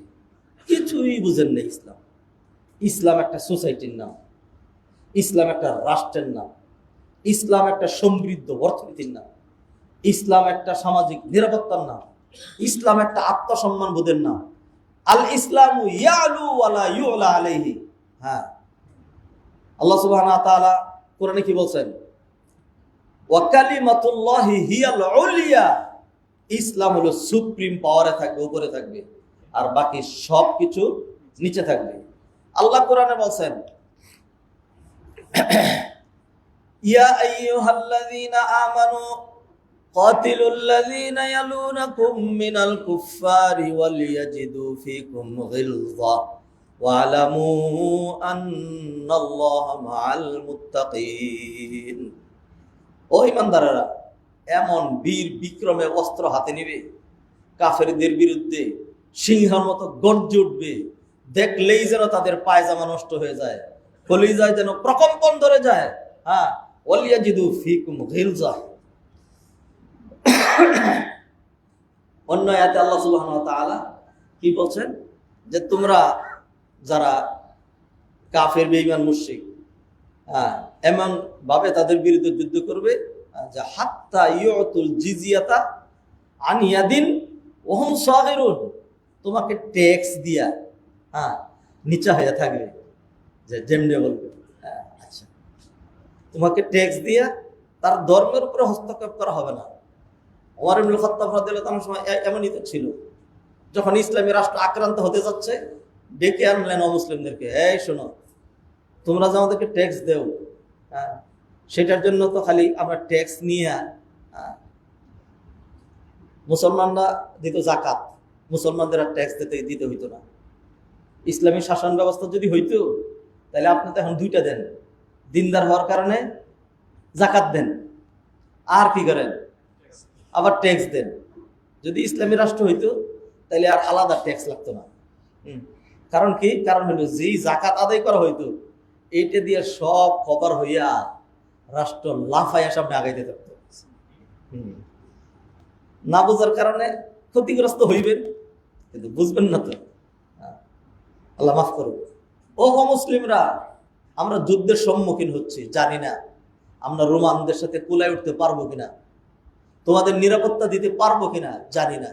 কিছুই বুঝেন না ইসলাম। ইসলাম একটা সোসাইটির নাম, ইসলাম একটা রাষ্ট্রের নাম, ইসলাম একটা সমৃদ্ধ অর্থনীতির নাম, ইসলাম একটা সামাজিক নিরাপত্তার নাম, ইসলাম একটা আত্মসম্মান বোধের নাম। আল ইসলামু ইয়ালু ওয়ালা ইউলা আলাইহি। হ্যাঁ, আল্লাহ সুবহানাহু ওয়া তাআলা কোরআনে কি বলছেন? ওয়া কালিমাতুল্লাহি হিয়াল উলিয়া। ইসলাম হলো সুপ্রিম পাওয়ারে থাকবে, উপরে থাকবে, আর বাকি সব কিছু নিচে থাকবে। আল্লাহ কোরআনে বলছেন, ইয়া আইয়ুহাল্লাযীনা আমানু কাতিলুল্লাযীনা ইয়ালুনাকুম মিনাল কুফফারি ওয়ালিয়াজিদু ফীকুম গিলযা ওয়া'লামু আন্নাল্লাহা মা'আল মুত্তাকিন। ও ঈমানদারেরা, এমন বীর বিক্রমে অস্ত্র হাতে নিবে, কাফেরদের বিরুদ্ধে সিংহের মতো গর্জে উঠবে, দেখলেই যেন তাদের পায়জামা নষ্ট হয়ে যায়, কলিজায় যেন প্রকম্পন ধরে যায়। হ্যাঁ, ওয়ালিয়াজিদু ফীকুম গিলযা। অন্য আয়াতে আল্লাহ সুবহানাহু ওয়া তাআলা কি বলছেন? যে তোমরা যারা কাফের, বেঈমান, মুশরিক, এমন ভাবে তাদের বিরুদ্ধে যুদ্ধ করবে যে হাত্তা ইউতুল জিজিয়াতা আন ইয়াদিন ওয়া হুম সাগিরুন। তোমাকে ট্যাক্স দিয়া নিচা হয়ে থাকবে, যে যেমনি বলবে। আচ্ছা, তোমাকে ট্যাক্স দিয়া তার ধর্মের উপরে হস্তক্ষেপ করা হবে না। ওমর ইবনে খাত্তাব রাদিয়াল্লাহু তাআলার সময় এমনই তো ছিল। যখন ইসলামী রাষ্ট্র আক্রান্ত হতে যাচ্ছে, ডেকে আনলেন অমুসলিমদেরকে, এই শোনো, তোমরা যে আমাদেরকে ট্যাক্স দেও, সেটার জন্য তো খালি আমরা ট্যাক্স নিয়ে, মুসলমানরা দিত জাকাত, মুসলমানদের আর ট্যাক্স দিতে হইতো না। ইসলামী শাসন ব্যবস্থা যদি হইতো, তাহলে আপনি তো এখন দুইটা দেন, দিনদার হওয়ার কারণে জাকাত দেন, আর কি করেন, আবার ট্যাক্স দেন। যদি ইসলামী রাষ্ট্র হইতো, তাহলে আর আলাদা ট্যাক্স লাগতো না। কারণ কি? কারণ হলো যেই জাকাত আদায় করা হইতো, এইটা দিয়ে সব কভার হইয়া রাষ্ট্র লাফাইয়া সামনে আগাইতে থাকতো। না বোঝার কারণে ক্ষতিগ্রস্ত হইবেন, কিন্তু বুঝবেন না তো। আল্লাহ মাফ করুন। ও মুসলিমরা, আমরা যুদ্ধের সম্মুখীন হচ্ছি, জানি না আমরা রোমানদের সাথে কুলায় উঠতে পারবো কিনা, তোমাদের নিরাপত্তা দিতে পারবো কিনা জানি না।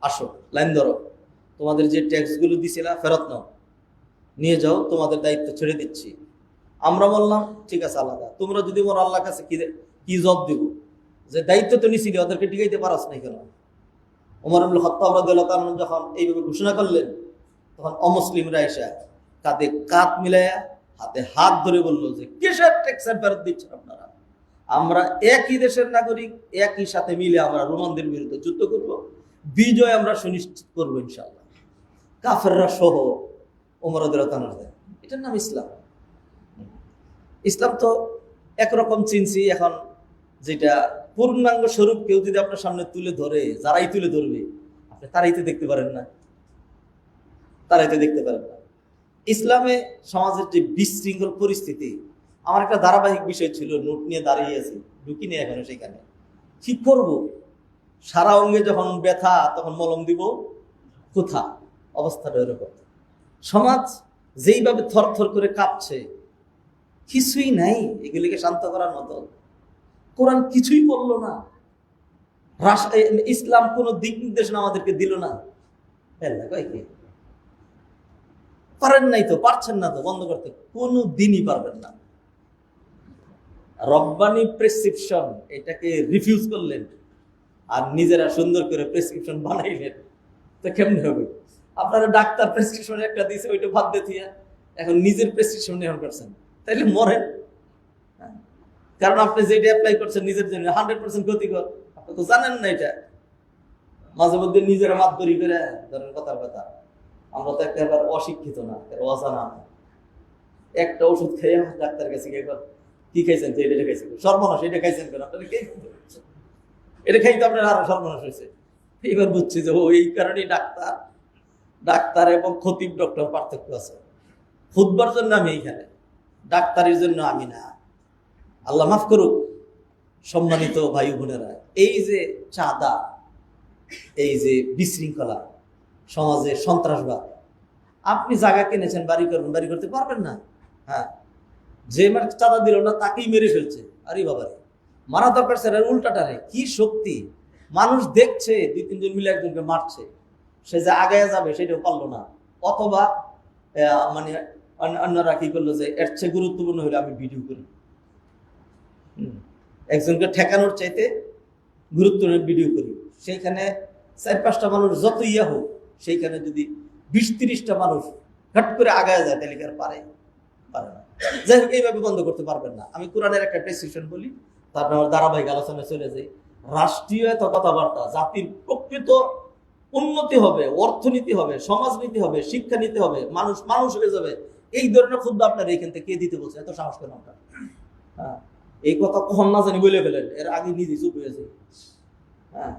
আসো, লাইন ধরো, তোমাদের যে ট্যাক্সগুলো দিছিলা ফেরত নাও, নিয়ে যাও, তোমাদের দায়িত্ব ছেড়ে দিচ্ছি। আমরা বললাম ঠিক আছে আলাদা, তোমরা যদি মোর আল্লাহর কাছে কি জব দিব, যে দায়িত্ব তো নিছিলি, ওদেরকে টিকাইতে পারাস নাই কেন? ওমর ইবনে খাত্তাব রাদিয়াল্লাহু তাআলা যখন এইভাবে ঘোষণা করলেন, তখন অমুসলিমরা এসে কাঁধে কাঁধ মিলাইয়া হাতে হাত ধরে বললো যে কিসের ট্যাক্সের ফেরত দিচ্ছেন আপনারা? আমরা একই দেশের নাগরিক, একই সাথে মিলে আমরা রোমানদের বিরুদ্ধে যুদ্ধ করব, বিজয় আমরা সুনিশ্চিত করবো ইনশাআল্লাহ, কাফেররা সহ। ওমর রাদিয়াল্লাহু তাআলা, এটার নাম ইসলাম। ইসলাম তো একরকম চিনছি, এখন যেটা পূর্ণাঙ্গ স্বরূপ কেউ যদি আপনার সামনে তুলে ধরে, যারাই তুলে ধরবে, আপনি তারাই তো দেখতে পারেন না, তারাই তো দেখতে পারেন না। ইসলামে সমাজের যে বিশৃঙ্খল পরিস্থিতি, আমার একটা ধারাবাহিক বিষয় ছিল, নোট নিয়ে দাঁড়িয়ে আছি, ঢুকি নিয়ে এখনো সেখানে। কি করব? সারা অঙ্গে যখন ব্যথা, তখন মলম দিব কোথা? অবস্থাটা এরকম। সমাজ যেইভাবে থরথর করে কাঁপছে, কিছুই নাই এগুলিকে শান্ত করার মতো। কোরআন কিছুই বললো না, ইসলাম কোন দিক নির্দেশনা আমাদেরকে দিল না। পারেন নাই তো, পারছেন না তো বন্ধ করতে, কোনো দিনই পারবেন না। রব্বানি প্রেসক্রিপশন, এটাকে রিফিউজ করলেন, আর নিজেরা সুন্দর করে প্রেসক্রিপশন বানাইলেন, তো কেমনে হবে? আপনারা ডাক্তার প্রেসক্রিপশন একটা দিয়েছে, ওইটা বাদ দিয়ে এখন নিজের প্রেসক্রিপশন নেওয়া করছেন, তাইলে মরেন। কারণ আপনি যেটা অ্যাপ্লাই করছেন নিজের জন্য 100% ক্ষতিকর, আপনি তো জানেন না এটা। মাঝে মধ্যে নিজেরা মাতবরি করে ধরেন, কথার কথা, আমরা তো একটা অশিক্ষিত না, অজানা না। একটা ওষুধ খেয়ে ডাক্তার কাছে গিয়ে কি খাইছেন? এটা খাইছেন, সর্বনাশ, এটা খাইছেন কেন? আপনারা কে এটা খাইতে আপনার আরো সর্বনাশ হয়েছে। এবার বুঝছি যে ও এই কারণেই ডাক্তার ডাক্তার এবং খতিব ডক্টর পার্থক্য আছে। খুতবার জন্য আমি এইখানে, ডাক্তারের জন্য আমি না। আল্লাহ মাফ করুক। সম্মানিত ভাই বোনেরা, এই যে চাঁদা, এই যে বিশৃঙ্খলা সমাজে, সন্ত্রাসবাদ, আপনি জায়গা কিনেছেন, বাড়ি করবেন, বাড়ি করতে পারবেন না। হ্যাঁ, যে চাঁদা দিল না তাকেই মেরে ফেলছে। আরে বাবারে, মারা দরকার স্যার, উল্টাটারে কি শক্তি! মানুষ দেখছে 2-3 জন মিলে একজনকে মারছে, সে যে আগায় যাবে সেটাও পারলো না। অথবা মানে অন্যরা কি করলো যে এর চেয়ে গুরুত্বপূর্ণ হলে আমি ভিডিও করি। একজনকে ঠেকানোর চাইতে গুরুত্বপূর্ণ ভিডিও করি। সেইখানে 4-5টা মানুষ যত ইয়া হোক, সেইখানে যদি 20-30টা মানুষ হট করে আগায় যায় তাহলে আর পারে না। যাই হোক, এইভাবে বন্ধ করতে পারবেন না। আমি কোরআনের একটা প্রেসক্রিপশন বলি, তারপর ধারাবাহিক আলোচনায় চলে যাই। রাষ্ট্রীয় এত কথাবার্তা, জাতির প্রকৃত উন্নতি হবে, অর্থনীতি হবে, সমাজনীতি হবে, শিক্ষানীতি হবে, মানুষ হয়ে যাবে, এই ধরনের খুদ্া আপনার এইখান থেকে কে দিতে বলছে? এত সাহস কেন আপনার? হ্যাঁ, এই কথা কখন না জানি বলে ফেলেন, এর আগে নিজে চুপ হয়েছে। হ্যাঁ,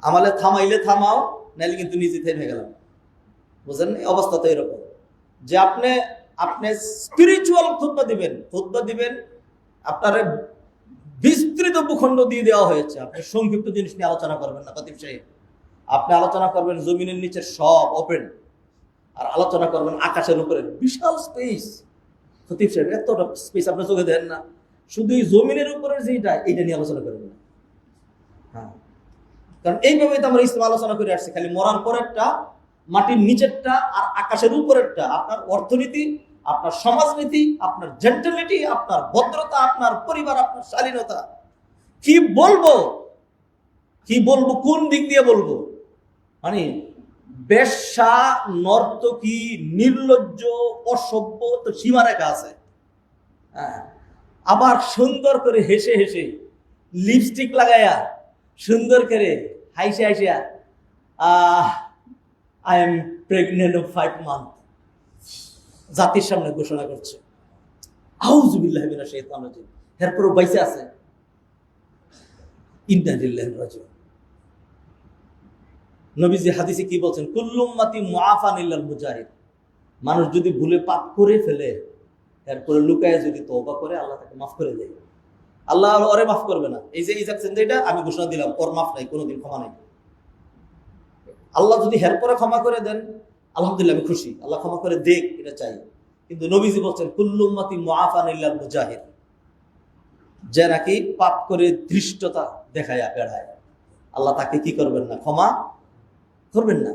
আমালে থামাইলে থামাও, নাইলে কিন্তু নিজে থেমে গেলাম। বুঝলেন? অবস্থা তো এরকম যে আপনি স্পিরিচুয়াল খুতবা দিবেন, আপনার বিস্তৃত ভূখণ্ড দিয়ে দেওয়া হয়েছে, আপনি সংক্ষিপ্ত জিনিস নিয়ে আলোচনা করবেন না। খতিব সাহেব, আপনি আলোচনা করবেন জমিনের নিচের সব ওপেন, আর আলোচনা করবেন আকাশের উপরে বিশাল স্পেস। খতিব সাহেব, এতটা স্পেস আপনি চোখে দেন না, শুধু এই জমিনের উপরে যেটা, এইটা নিয়ে আলোচনা করবেন না। হ্যাঁ, কারণ এইভাবে তো আমরা ইসলাম আলোচনা করে আসছি, খালি মরার পরেরটা, মাটির নিচেরটা আর আকাশের উপরেরটা। আপনার অর্থনীতি, আপনার সমাজনীতি, আপনার জেন্টালিটি, আপনার ভদ্রতা, আপনার পরিবার, আপনার শালীনতা, কি বলবো, কোন দিক দিয়ে বলবো? মানে বেশ্যা, নর্তকী, নির্লজ্জ, অসভ্য তো সীমারেখা আছে। হ্যাঁ, আবার সুন্দর করে হেসে হেসে লিপস্টিক লাগাইয়া সুন্দর করে হাইসা I am pregnant of 5 months জাতির সামনে ঘোষণা করছে। আউযুবিল্লাহি মিনাশ শাইতানির রাজিম। এরপরও বাইসে আছে। ইন্না লিল্লাহি ওয়া ইন্না ইলাইহি রাজিউন। নবীজি হাদিসে কি বলছেন? কুল্লু উম্মতি মুআফান ইল্লাল মুজাহিদ। মানুষ যদি ভুলে পাপ করে ফেলে, এরপরে লুকায় যদি তওবা করে, আল্লাহ তাকে মাফ করে দেয়। আল্লাহ ওরে মাফ করবে না। এই যে যেটা আমি ঘোষণা দিলাম, ওর মাফ নাই, কোনোদিন ক্ষমা নাই। আল্লাহ যদি হের পরে ক্ষমা করে দেন, আলহামদুলিল্লাহ, আমি খুশি। আল্লাহ ক্ষমা করে দেখ, এটা চাই। কিন্তু নবীজি বলছেন কুল্লু উম্মতি মুআফান ইল্লাল মুজাহিদ, যে নাকি পাপ করে ধৃষ্টতা দেখায়া বেড়ায়, আল্লাহ তাকে কি করবেন না? ক্ষমা করবেন না।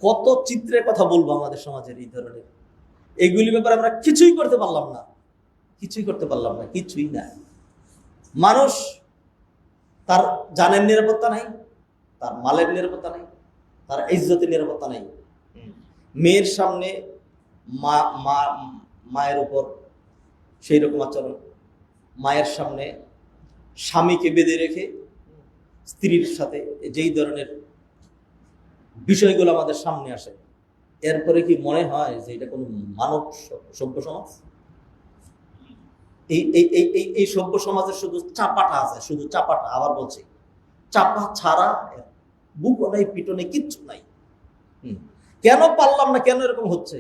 কত চিত্রের কথা বলবো আমাদের সমাজের এই ধরনের, এইগুলি ব্যাপারে আমরা কিছুই করতে পারলাম না। কিছুই না। মানুষ তার জানের নিরাপত্তা নাই, তার মালের নিরাপত্তা নাই, তার ইজ্জতের নিরাপত্তা নাই। মেয়ের সামনে মায়ের উপর সেই রকম আচরণ, মায়ের সামনে স্বামীকে বেঁধে রেখে স্ত্রীর সাথে যেই ধরনের বিষয়গুলো আমাদের সামনে আসে, এরপরে কি মনে হয় যে এটা কোনো মানব সভ্য সমাজ? এই সভ্য সমাজের শুধু চাপাটা আছে, শুধু চাপাটা। আবার বলছি, চাপা ছাড়া বুকও নাই, পিঠও নেই, কিচ্ছু নাই। কেন পারলাম না, কেন এরকম হচ্ছে?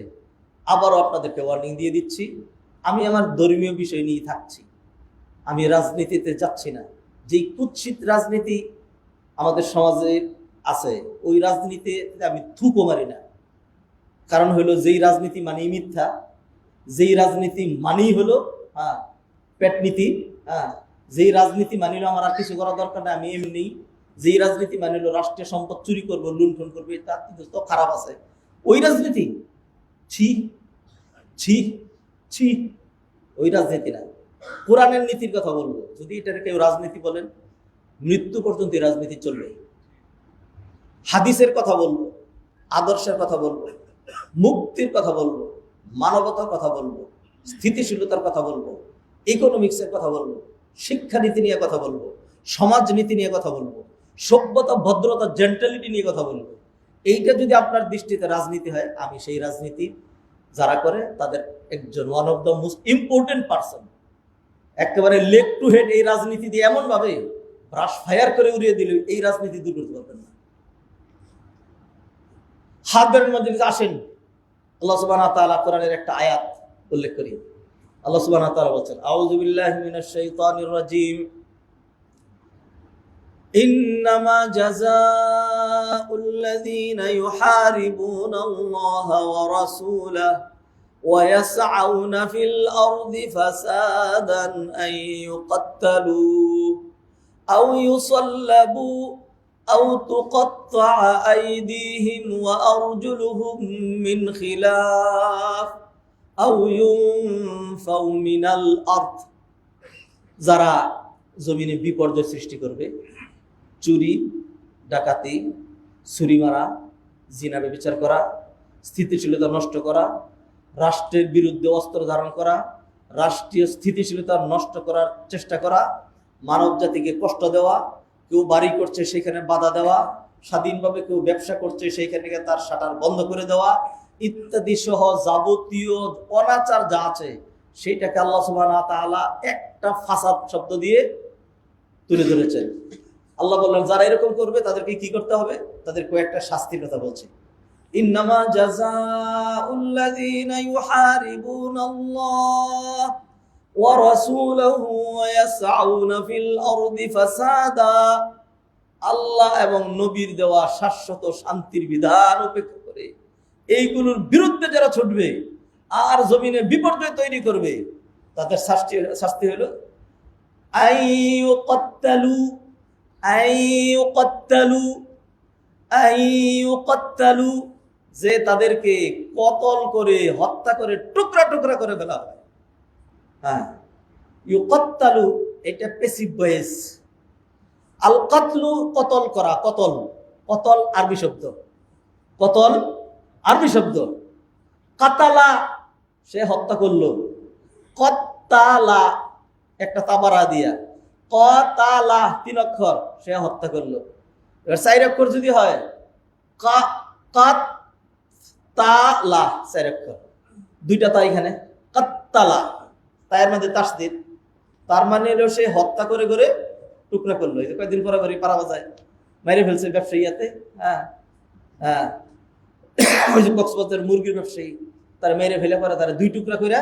আবারও আপনাদেরকে ওয়ার্নিং দিয়ে দিচ্ছি, আমি আমার ধর্মীয় বিষয় নিয়ে থাকছি, আমি রাজনীতিতে যাচ্ছি না। যেই কুৎসিত রাজনীতি আমাদের সমাজে আছে, ওই রাজনীতিতে আমি থুকো মারি না। কারণ হলো, যেই রাজনীতি মানেই মিথ্যা, যেই রাজনীতি মানেই হলো পেটনীতি, যেই রাজনীতি মানিল আমার আর কিছু করা দরকার নেই, আমি এমনি, যেই রাজনীতি মানিল রাষ্ট্রীয় সম্পদ চুরি করবো, লুণ্ঠন করবো, তার তো খারাপ আছে, ওই রাজনীতি ছি ছি ছি, ওই রাজনীতি না। কোরআনের নীতির কথা বলবো। যদি এটাকে কেউ রাজনীতি বলেন, মৃত্যু পর্যন্ত রাজনীতি চলবে। হাদিসের কথা বলবো, আদর্শের কথা বলবো, মুক্তির কথা বলবো, মানবতার কথা বলবো, স্থিতিশীলতার কথা বলবো, ইকোনমিক্সের কথা বলবো, শিক্ষানীতি নিয়ে কথা বলবো, সমাজনীতি নিয়ে কথা বলবো, সভ্যতা, ভদ্রতা, জেন্টালিটি নিয়ে কথা বলবো। এইটা যদি আপনার দৃষ্টিতে রাজনীতি হয়, আমি সেই রাজনীতি যারা করে তাদের একজন, one of the most important person. একেবারে লেগ টু হেড এই রাজনীতি দিয়ে এমন ভাবে ব্রাশ ফায়ার করে উড়িয়ে দিল, এই রাজনীতি দূর করতে পারবেন না। হাতদের মধ্যে আসেন। আল্লাহ সুবহানাহু ওয়া তাআলা কোরআনের একটা আয়াত উল্লেখ করি। আল্লাহ সুবহানাহু ওয়া তাআলা বলেন, আউযু বিল্লাহি মিনাশ শাইতানির রাজীম, ইন্নামা জাযাউল লাযীনা ইউহারিবুনাল্লাহা ওয়া রাসূলাহু ওয়া ইয়াসআউনা ফিল আরদি ফাসাদান আন ইউকাত্তালু আও ইউসাল্লাবু আও তুকাত্তাআ আইদিহিম ওয়া আরজুলুহুম মিন খিলাফ আও ইউনফাউ মিনাল আরদ। যারা জমিনে বিপর্যয় সৃষ্টি করবে, চুরি, ডাকাতি, ছুরি মারা, জিনা ব্যভিচার করা, স্থিতিশীলতা নষ্ট করা, রাষ্ট্রের বিরুদ্ধে অস্ত্র ধারণ করা, রাষ্ট্রীয় স্থিতিশীলতা নষ্ট করার চেষ্টা করা, মানব জাতিকে কষ্ট দেওয়া, কেউ বাড়ি করছে সেখানে বাধা দেওয়া, স্বাধীনভাবে কেউ ব্যবসা করছে সেইখানে তার শাটার বন্ধ করে দেওয়া ইত্যাদি সহ যাবতীয় অনাচার যা আছে সেইটাকে আল্লাহ সুবহানাহু ওয়া তাআলা একটা ফাসাদ শব্দ দিয়ে তুলে ধরেছেন। আল্লাহ বললেন যারা এরকম করবে তাদেরকে কি করতে হবে, তাদের কয়েকটা শাস্তির কথা বলছে। ইন্নামা জাযাউল লাযীনা ইউহারিবুনাল্লাহ ওয়া রাসূলাহু ওয়া ইয়াসআউনা ফিল আরদি ফাসাদা, আল্লাহ এবং নবীর দেওয়া শাশ্বত শান্তির বিধান উপেক্ষা করে এইগুলোর বিরুদ্ধে যারা ছুটবে আর জমিনে বিপর্যয় তৈরি করবে তাদের শাস্তি হলো আইয়ুকাত্তালু, যে তাদেরকে কতল করে হত্যা করে টুকরা টুকরা করে ফেলা হয়। হ্যাঁ, ইউকাত্তালু এটা প্যাসিভ ভয়েস। আল কাতলু কতল করা, কতল, কতল আরবি শব্দ, কতল আরবি শব্দ। কাতালা সে হত্যা করলো, কত্তালা একটা তাবারা দিয়া, কতালা 3 অক্ষর সে হত্যা করলো। এবার 4 অক্ষর যদি হয় কাতালা 4 অক্ষর, 2টা তা এখানে কাত্তালা, তায়ের মধ্যে তাসদীদ, তার মানে হলো সে হত্যা করে করে টুকরা করলো। এই যে কয়েকদিন পরে পরে পারা যায় মেরে ফেলছে ব্যবসায়ীতে। হ্যাঁ হ্যাঁ, ওই যে কক্সবাজারের মুরগির ব্যবসায়ী তারা মেরে ফেলে পরে তারা 2 টুকরা করে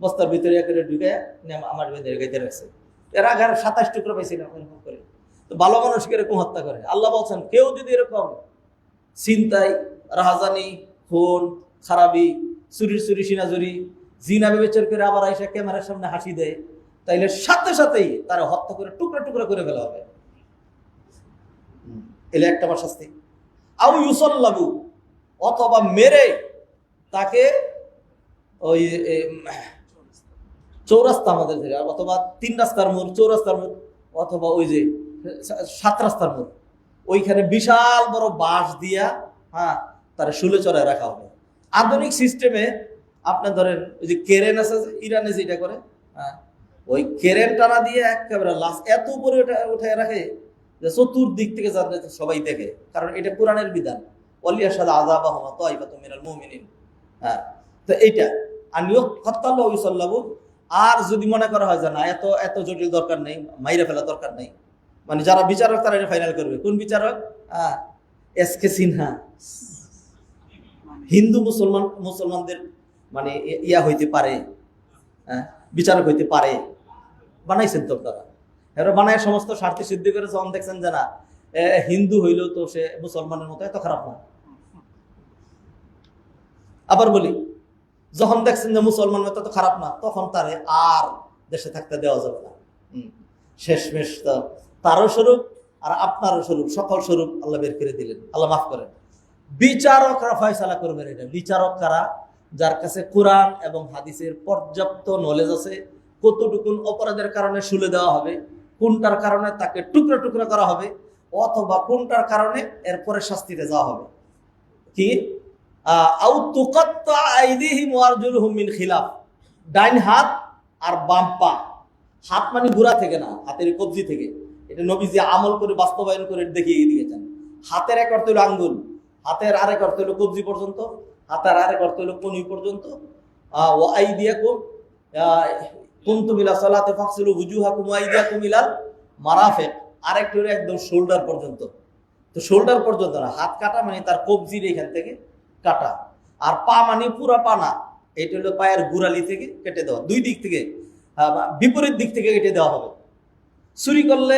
বস্তার ভিতরে করে ঢুকে আমার গাইতে রাখছে। এর আগে 27 টুকরা পাইছিলাম এরকম করে। তো ভালো মানুষকে এরকম হত্যা করে। আল্লাহ বলছেন কেউ যদি এরকম ছিনতাই, রাহাজানি, খুন, খারাপি, চুরি সিনাজুরি, জিনা ব্যভিচার করে আবার আইসা ক্যামেরার সামনে হাসি দেয়, তাইলে সাথে সাথেই তারা হত্যা করে টুকরা টুকরা করে ফেলা হবে। এলে একটা আমার শাস্তি। আও ইউসাল্লাবু, অথবা মেরে তাকে ওই চৌরাস্তা, আমাদের থেকে, অথবা 3 রাস্তার মোড়, চৌরাস্তার মোড়, অথবা ওই যে 7 রাস্তার মোড়, ওইখানে বিশাল বড় বাঁশ দিয়া হ্যাঁ তারা শুলে চড়ায় রাখা হবে। আধুনিক সিস্টেমে আপনার ধরেন ওই যে কেরেন আছে ইরানে যেটা করে, হ্যাঁ ওই কেরেন টানা দিয়ে একেবারে লাশ এত উপরে উঠে রাখে যে চতুর্দিক থেকে যাতে সবাই দেখে, কারণ এটা কোরআনের বিধান। ওয়ালিয়াশহাদু আযাবাহুমা তাইফাতুম মিনাল মুমিনিন। হ্যাঁ, তো এইটা আনিও কত্তাল্লাহু ওয়া ইউসাল্লাবু। আর যদি মনে করা হয় যে না এত এত জটিল দরকার নেই, মাইরা ফেলা দরকার নেই, মানে যারা বিচারক তারা এটা ফাইনাল করবে। কোন বিচারক? এসকে সিনহা। হিন্দু মুসলমানদের মানে ইয়া হইতে পারে, বিচারক হইতে পারে, বানাইছেন তো তারা। এরা বানায় সমস্ত স্বার্থ সিদ্ধি করে যখন দেখছেন যে না হিন্দু হইলেও তো সে মুসলমানের মতো এত খারাপ না। আবার বলি, যখন দেখছেন যে মুসলমান মতো তো খারাপ না, তখন তারে আর দেশে থাকতে দেওয়া যাবে না। শেষমেশ তারও স্বরূপ আর আপনারও স্বরূপ, সকল স্বরূপ আল্লাহ বের করে দিলেন। আল্লাহ মাফ করেন। বিচারকরা ফয়সালা করবেন এটা। বিচারক কারা? যার কাছে কোরআন এবং হাদিসের পর্যাপ্ত নলেজ আছে, কতটুকুন অপরাধের কারণে শুলে দেওয়া হবে, কোনটার কারণে তাকে টুকরা টুকরা করা হবে, অথবা কোনটার কারণে এরপরে শাস্তিতে যাওয়া হবে। কি? আউ তুকাত্তা আইদিহিম ওয়া আরজুলুহুম মিন খিলাফ, ডাইন হাত আর বাম পা। হাত মানে গুড়া থেকে না, হাতের কবজি থেকে। এটা নবীজি আমল করে বাস্তবায়ন করে দেখিয়ে দিয়েছেন। হাতের এক অর্থ হলো আঙ্গুল, হাতের আরেক অর্থ হলো কবজি পর্যন্ত, হাতের আরেক অর্থ হলো কনুই পর্যন্ত। ওয়া আইদিয়াকুম কুনতুম ইলা সালাতি ফাগসিলু ওয়ুজুহাকুম ওয়া আইদিয়াকুম ইলাল মারাফিক, আরেকটা হলো একদম শোল্ডার পর্যন্ত। তো শোল্ডার পর্যন্ত না, হাত কাটা মানে তার কবজির এখান থেকে কাটা। আর পা মানে পুরা পা না, এটা হলো পায়ের গোড়ালি থেকে কেটে দেওয়া, দুই দিক থেকে বিপরীত দিক থেকে কেটে দেওয়া হবে। চুরি করলে,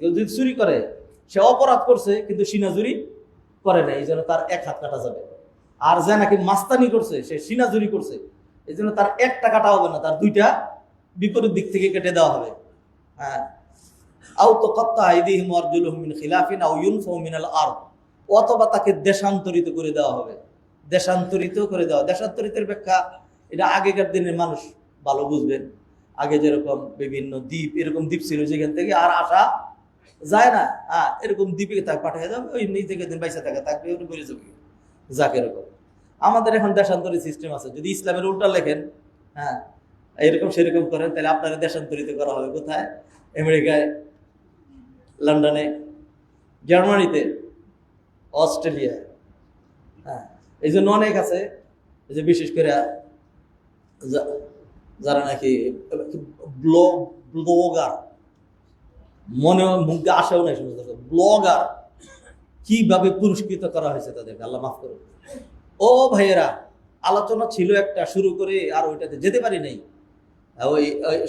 যদি চুরি করে সে অপরাধ করছে কিন্তু সিনাজুরি করে না, এই জন্য তার এক হাত কাটা যাবে। আর যে নাকি মাস্তানি করছে সে সিনাজুরি করছে, এই জন্য তার একটা কাটা হবে না, তার দুইটা বিপরীত দিক থেকে কেটে দেওয়া হবে। হ্যাঁ, আও তুকাত্তা আইদিহিম ওয়া আরজুলুহুম মিন খিলাফিন আও ইউনফাউ মিনাল আরদ, অথবা তাকে দেশান্তরিত করে দেওয়া হবে। দেশান্তরিত করে দেওয়া, দেশান্তরিতের ব্যাখ্যা এটা আগেকার দিনের মানুষ ভালো বুঝবেন। আগে যেরকম বিভিন্ন দ্বীপ, এরকম দ্বীপ ছিল যেখান থেকে আর আসা যায় না, এরকম দ্বীপে তাকে পাঠিয়ে যাবে, ওই নিজ থেকে দিন বাইসা থাকে থাকবে, ওই করে যাবে যাক। এরকম আমাদের এখন দেশান্তরিত সিস্টেম আছে, যদি ইসলামের উল্টা লেখেন, হ্যাঁ এরকম সেরকম করেন, তাহলে আপনারা দেশান্তরিত করা হবে কোথায়? আমেরিকায়, লন্ডনে, জার্মানিতে, অস্ট্রেলিয়ায়। হ্যাঁ, এই জন্য অনেক আছে যে বিশেষ করে যারা নাকি ব্লগার, মনে মুখে আসেও নাই সমস্ত ব্লগার, কিভাবে পুরস্কৃত করা হয়েছে তাদেরকে, আল্লাহ মাফ করুন। ও ভাইয়েরা, আলোচনা ছিল একটা, শুরু করে আর ওইটাতে যেতে পারি নাই। ওই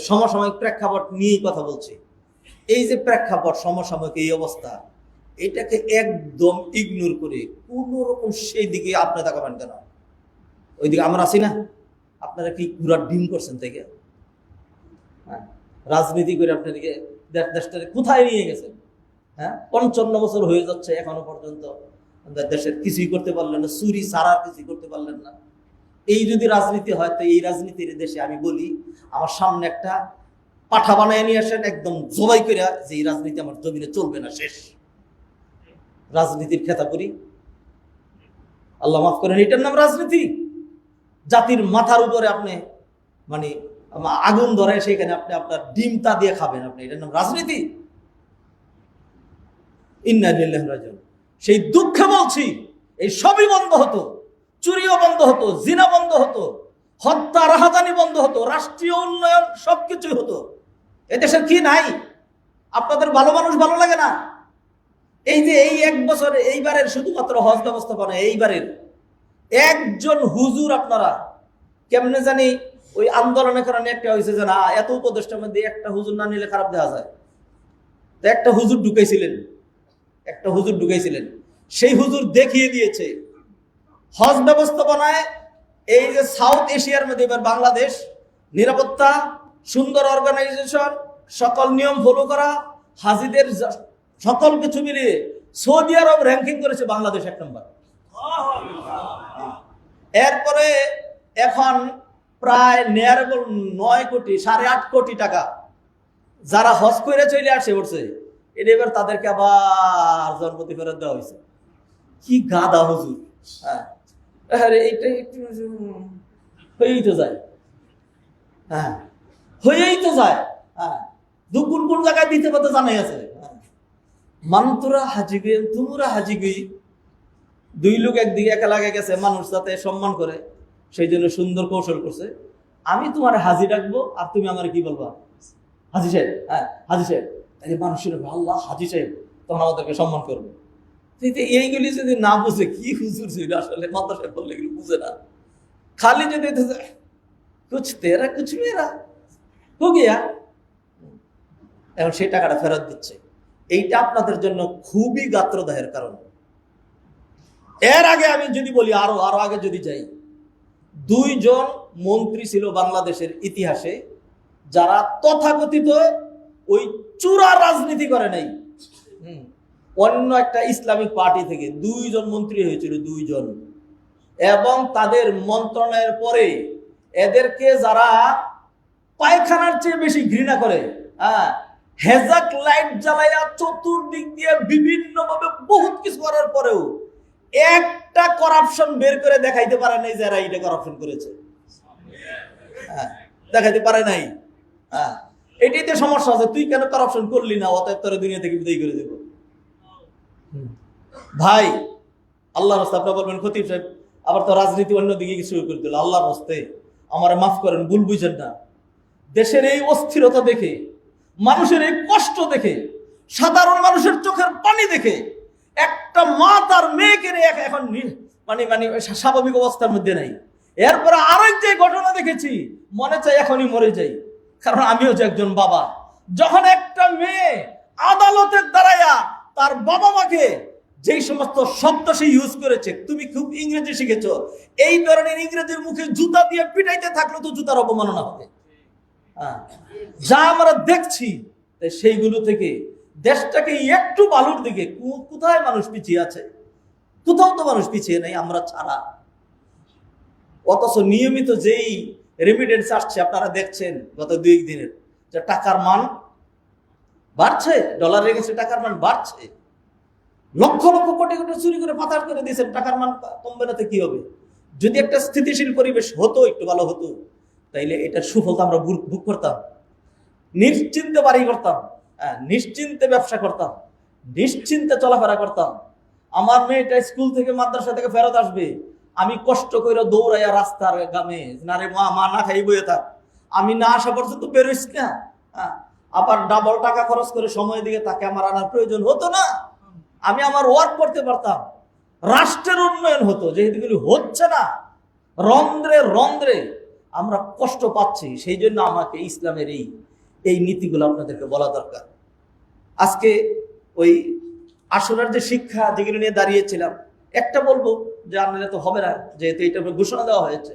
সমসাময়িক প্রেক্ষাপট নিয়েই কথা বলছি। এই যে প্রেক্ষাপট, সমসাময়িক এই অবস্থা, এটাকে একদম ইগনোর করে কোন রকম সেই দিকে আপনি তাকাবেন কেন? ওইদিকে আমরা আছি না? আপনারা কি পুরা ডিম করছেন থেকে? হ্যাঁ, রাজনীতি করে আপনাদেরকে দেশটাকে কোথায় নিয়ে গেছেন? হ্যাঁ, 55 বছর হয়ে যাচ্ছে, এখনো পর্যন্ত দেশের কিছুই করতে পারলেন না, চুরি ছাড়া কিছুই করতে পারলেন না। এই যদি রাজনীতি হয়, তো এই রাজনীতির দেশে আমি বলি, আমার সামনে একটা পাঠা বানায় নিয়ে আসেন, একদম জবাই করে, যে এই রাজনীতি আমার জমিনে চলবে না, শেষ। রাজনীতির খেতা করি, আল্লাহ মাফ করেন, এটার নাম রাজনীতি? জাতির মাথার উপরে আপনি মানে আগুন ধরে, সেখানে আপনি আপনার ডিমটা দিয়ে খাবেন, আপনি এটার নাম রাজনীতি? ইন্না লিল্লাহি ওয়া ইন্না ইলাইহি রাজিউন। সেই দুঃখে বলছি, এই সবই বন্ধ হতো, চুরিও বন্ধ হতো, জিনা বন্ধ হতো, হত্যা রাহাজানি বন্ধ হতো, রাষ্ট্রীয় উন্নয়ন সবকিছুই হতো। এদেশের কি নাই? আপনাদের ভালো মানুষ ভালো লাগে না? এই যে এই এক বছরে, এইবারের শুধুমাত্র হজ ব্যবস্থাপনা, এইবারের একজন হুজুর, আপনারা কেমনে জানি ওই আন্দোলনের কারণে একটা হয়েছে যে না, এত উপদেষ্টার মধ্যে একটা হুজুর না নিলে খারাপ দেখা যায়, তো একটা হুজুর ঢুকাইছিলেন, সেই হুজুর দেখিয়ে দিয়েছে হজ ব্যবস্থাপনায়। এই যে সাউথ এশিয়ার মধ্যে এবার বাংলাদেশ, নিরাপত্তা, সুন্দর অর্গানাইজেশন, সকল নিয়ম ফলো করা, হাজিদের সকল কিছু মিলিয়ে সৌদি আরব র্যাঙ্কিং করেছে বাংলাদেশ 1 নম্বর। এরপরে এখন প্রায় 9 কোটি 8.5 কোটি টাকা যারা হজ করে চলে আসে উঠছে, এটা এবার তাদেরকে আবার জনপ্রতি ফেরত দেওয়া হয়েছে। কি গাদা হুজুর! হ্যাঁ, এইটা একটু হয়েই তো যায়। হ্যাঁ, হয়েই তো যায়। হ্যাঁ, দুগুণ কোন জায়গায় দিতে পারতে জানাই আছে। মানতুরা হাজি গই, তুমুরা হাজি গই, দুই লোক একদিকে একা লাগে গেছে, মানুষ যাতে সম্মান করে সেই জন্য সুন্দর কৌশল করছে। আমি তোমার হাজি ডাকবো আর তুমি আমার কি বলবা? হাজি সাহেব। হ্যাঁ, হাজি সাহেব। মানুষের আল্লাহ হাজি সাহেব, তখন আমাদেরকে সম্মান করবে। এইগুলি যদি না বুঝে, কি হুজুর ছিল আসলে, মাদ্রাসায় বললে এগুলো বুঝে না, খালি যদি কুছ তেরা কুছ মেরা হো গিয়া, এখন সেই টাকাটা ফেরত দিচ্ছে। এইটা আপনাদের জন্য খুবই গাত্রদাহের কারণ। এর আগে আমি যদি বলি, আরো আগে যদি যাই, 2 জন মন্ত্রী ছিল বাংলাদেশের ইতিহাসে যারা তথাকথিত ওই চূড়া রাজনীতি করে নাই। অন্য একটা ইসলামিক পার্টি থেকে 2 জন মন্ত্রী হয়েছিল, 2 জন। এবং তাদের মন্ত্রণালয়ের পরে এদেরকে যারা পায়খানার চেয়ে বেশি ঘৃণা করে, হেজাক লাইট জ্বালাইয়া চতুর্দিক দিয়ে বিভিন্ন ভাবে বহুত কিছু করার পরেও একটা করাপশন বের করে দেখাইতে পারে নাই যারা এটা করাপশন করেছে। দেখাইতে পারে নাই। এটাই তো সমস্যা আছে, তুই কেন করাপশন করলি না, অতএব তোর দুনিয়া থেকে বিদায় করে দেব। ভাই, আল্লাহর রাস্তায় আপনি বলবেন খতিব সাহেব আবার তো রাজনীতি অন্যদিকে শুরু করে দিল। আল্লাহর রাস্তায় আমার মাফ করেন, ভুল বুঝেন না। দেশের এই অস্থিরতা দেখে, মানুষের এই কষ্ট দেখে, সাধারণ মানুষের চোখের পানি দেখে, একটা মা তার মেয়েকে এখন মানে মানে স্বাভাবিক অবস্থার মধ্যে নাই। এরপরে আরেক যে ঘটনা দেখেছি, মনে চাই এখনই মরে যাই, কারণ আমিও যে একজন বাবা। যখন একটা মেয়ে আদালতের দাঁড়ায়া তার বাবা মাকে যেই সমস্ত শব্দ সে ইউজ করেছে, তুমি খুব ইংরেজি শিখেছো, এই ধরনের ইংরেজির মুখে জুতা দিয়ে পিটাইতে থাকলে তো জুতার অপমাননা হবে। যা আমরা দেখছি সেইগুলো থেকে দেশটাকে একটু ভালোর দিকে, কোথায় মানুষ পিছিয়ে আছে? কোথাও তো মানুষ পিছিয়ে নেই, আমরা ছাড়া। অথচ নিয়মিত যেই রেমিটেন্স আসছে আপনারা দেখছেন গত 2 দিনের, যে টাকার মান বাড়ছে, ডলার রেখেছে, টাকার মান বাড়ছে। লক্ষ লক্ষ কোটি কোটি চুরি করে পাচার করে দিয়েছেন, টাকার মান কমবে না তো কি হবে? যদি একটা স্থিতিশীল পরিবেশ হতো, একটু ভালো হতো, তাইলে এটার সুফল তো আমরা ভোগ করতাম, নিশ্চিন্তে বাড়ি করতাম, নিশ্চিন্তে ব্যবসা করতাম, নিশ্চিন্তে চলাফেরা করতাম। আমার মেয়েটা স্কুল থেকে মাদ্রাসা থেকে ফেরত আসবে, আমি কষ্ট করে দৌড়াইয়া রাস্তার গ্রামে, না রে মা, মা না খাই বইয়ে থাক, আমি না আসা পর্যন্ত বেরোইস না। আবার ডাবল টাকা খরচ করে সময় দিকে তাকে আমার আনার প্রয়োজন হতো না, আমি আমার ওয়ার্ক করতে পারতাম, রাষ্ট্রের উন্নয়ন হতো। যেহেতু হচ্ছে না, রন্ধ্রে রন্ধ্রে আমরা কষ্ট পাচ্ছি, সেই জন্য আমাকে ইসলামের এই নীতিগুলো আপনাদেরকে বলা দরকার। আজকে ওই আশুরার যে শিক্ষা যেগুলো নিয়ে দাঁড়িয়েছিলাম, একটা বলবো যে আপনারা তো হবে না, যেহেতু এটা ঘোষণা দেওয়া হয়েছে,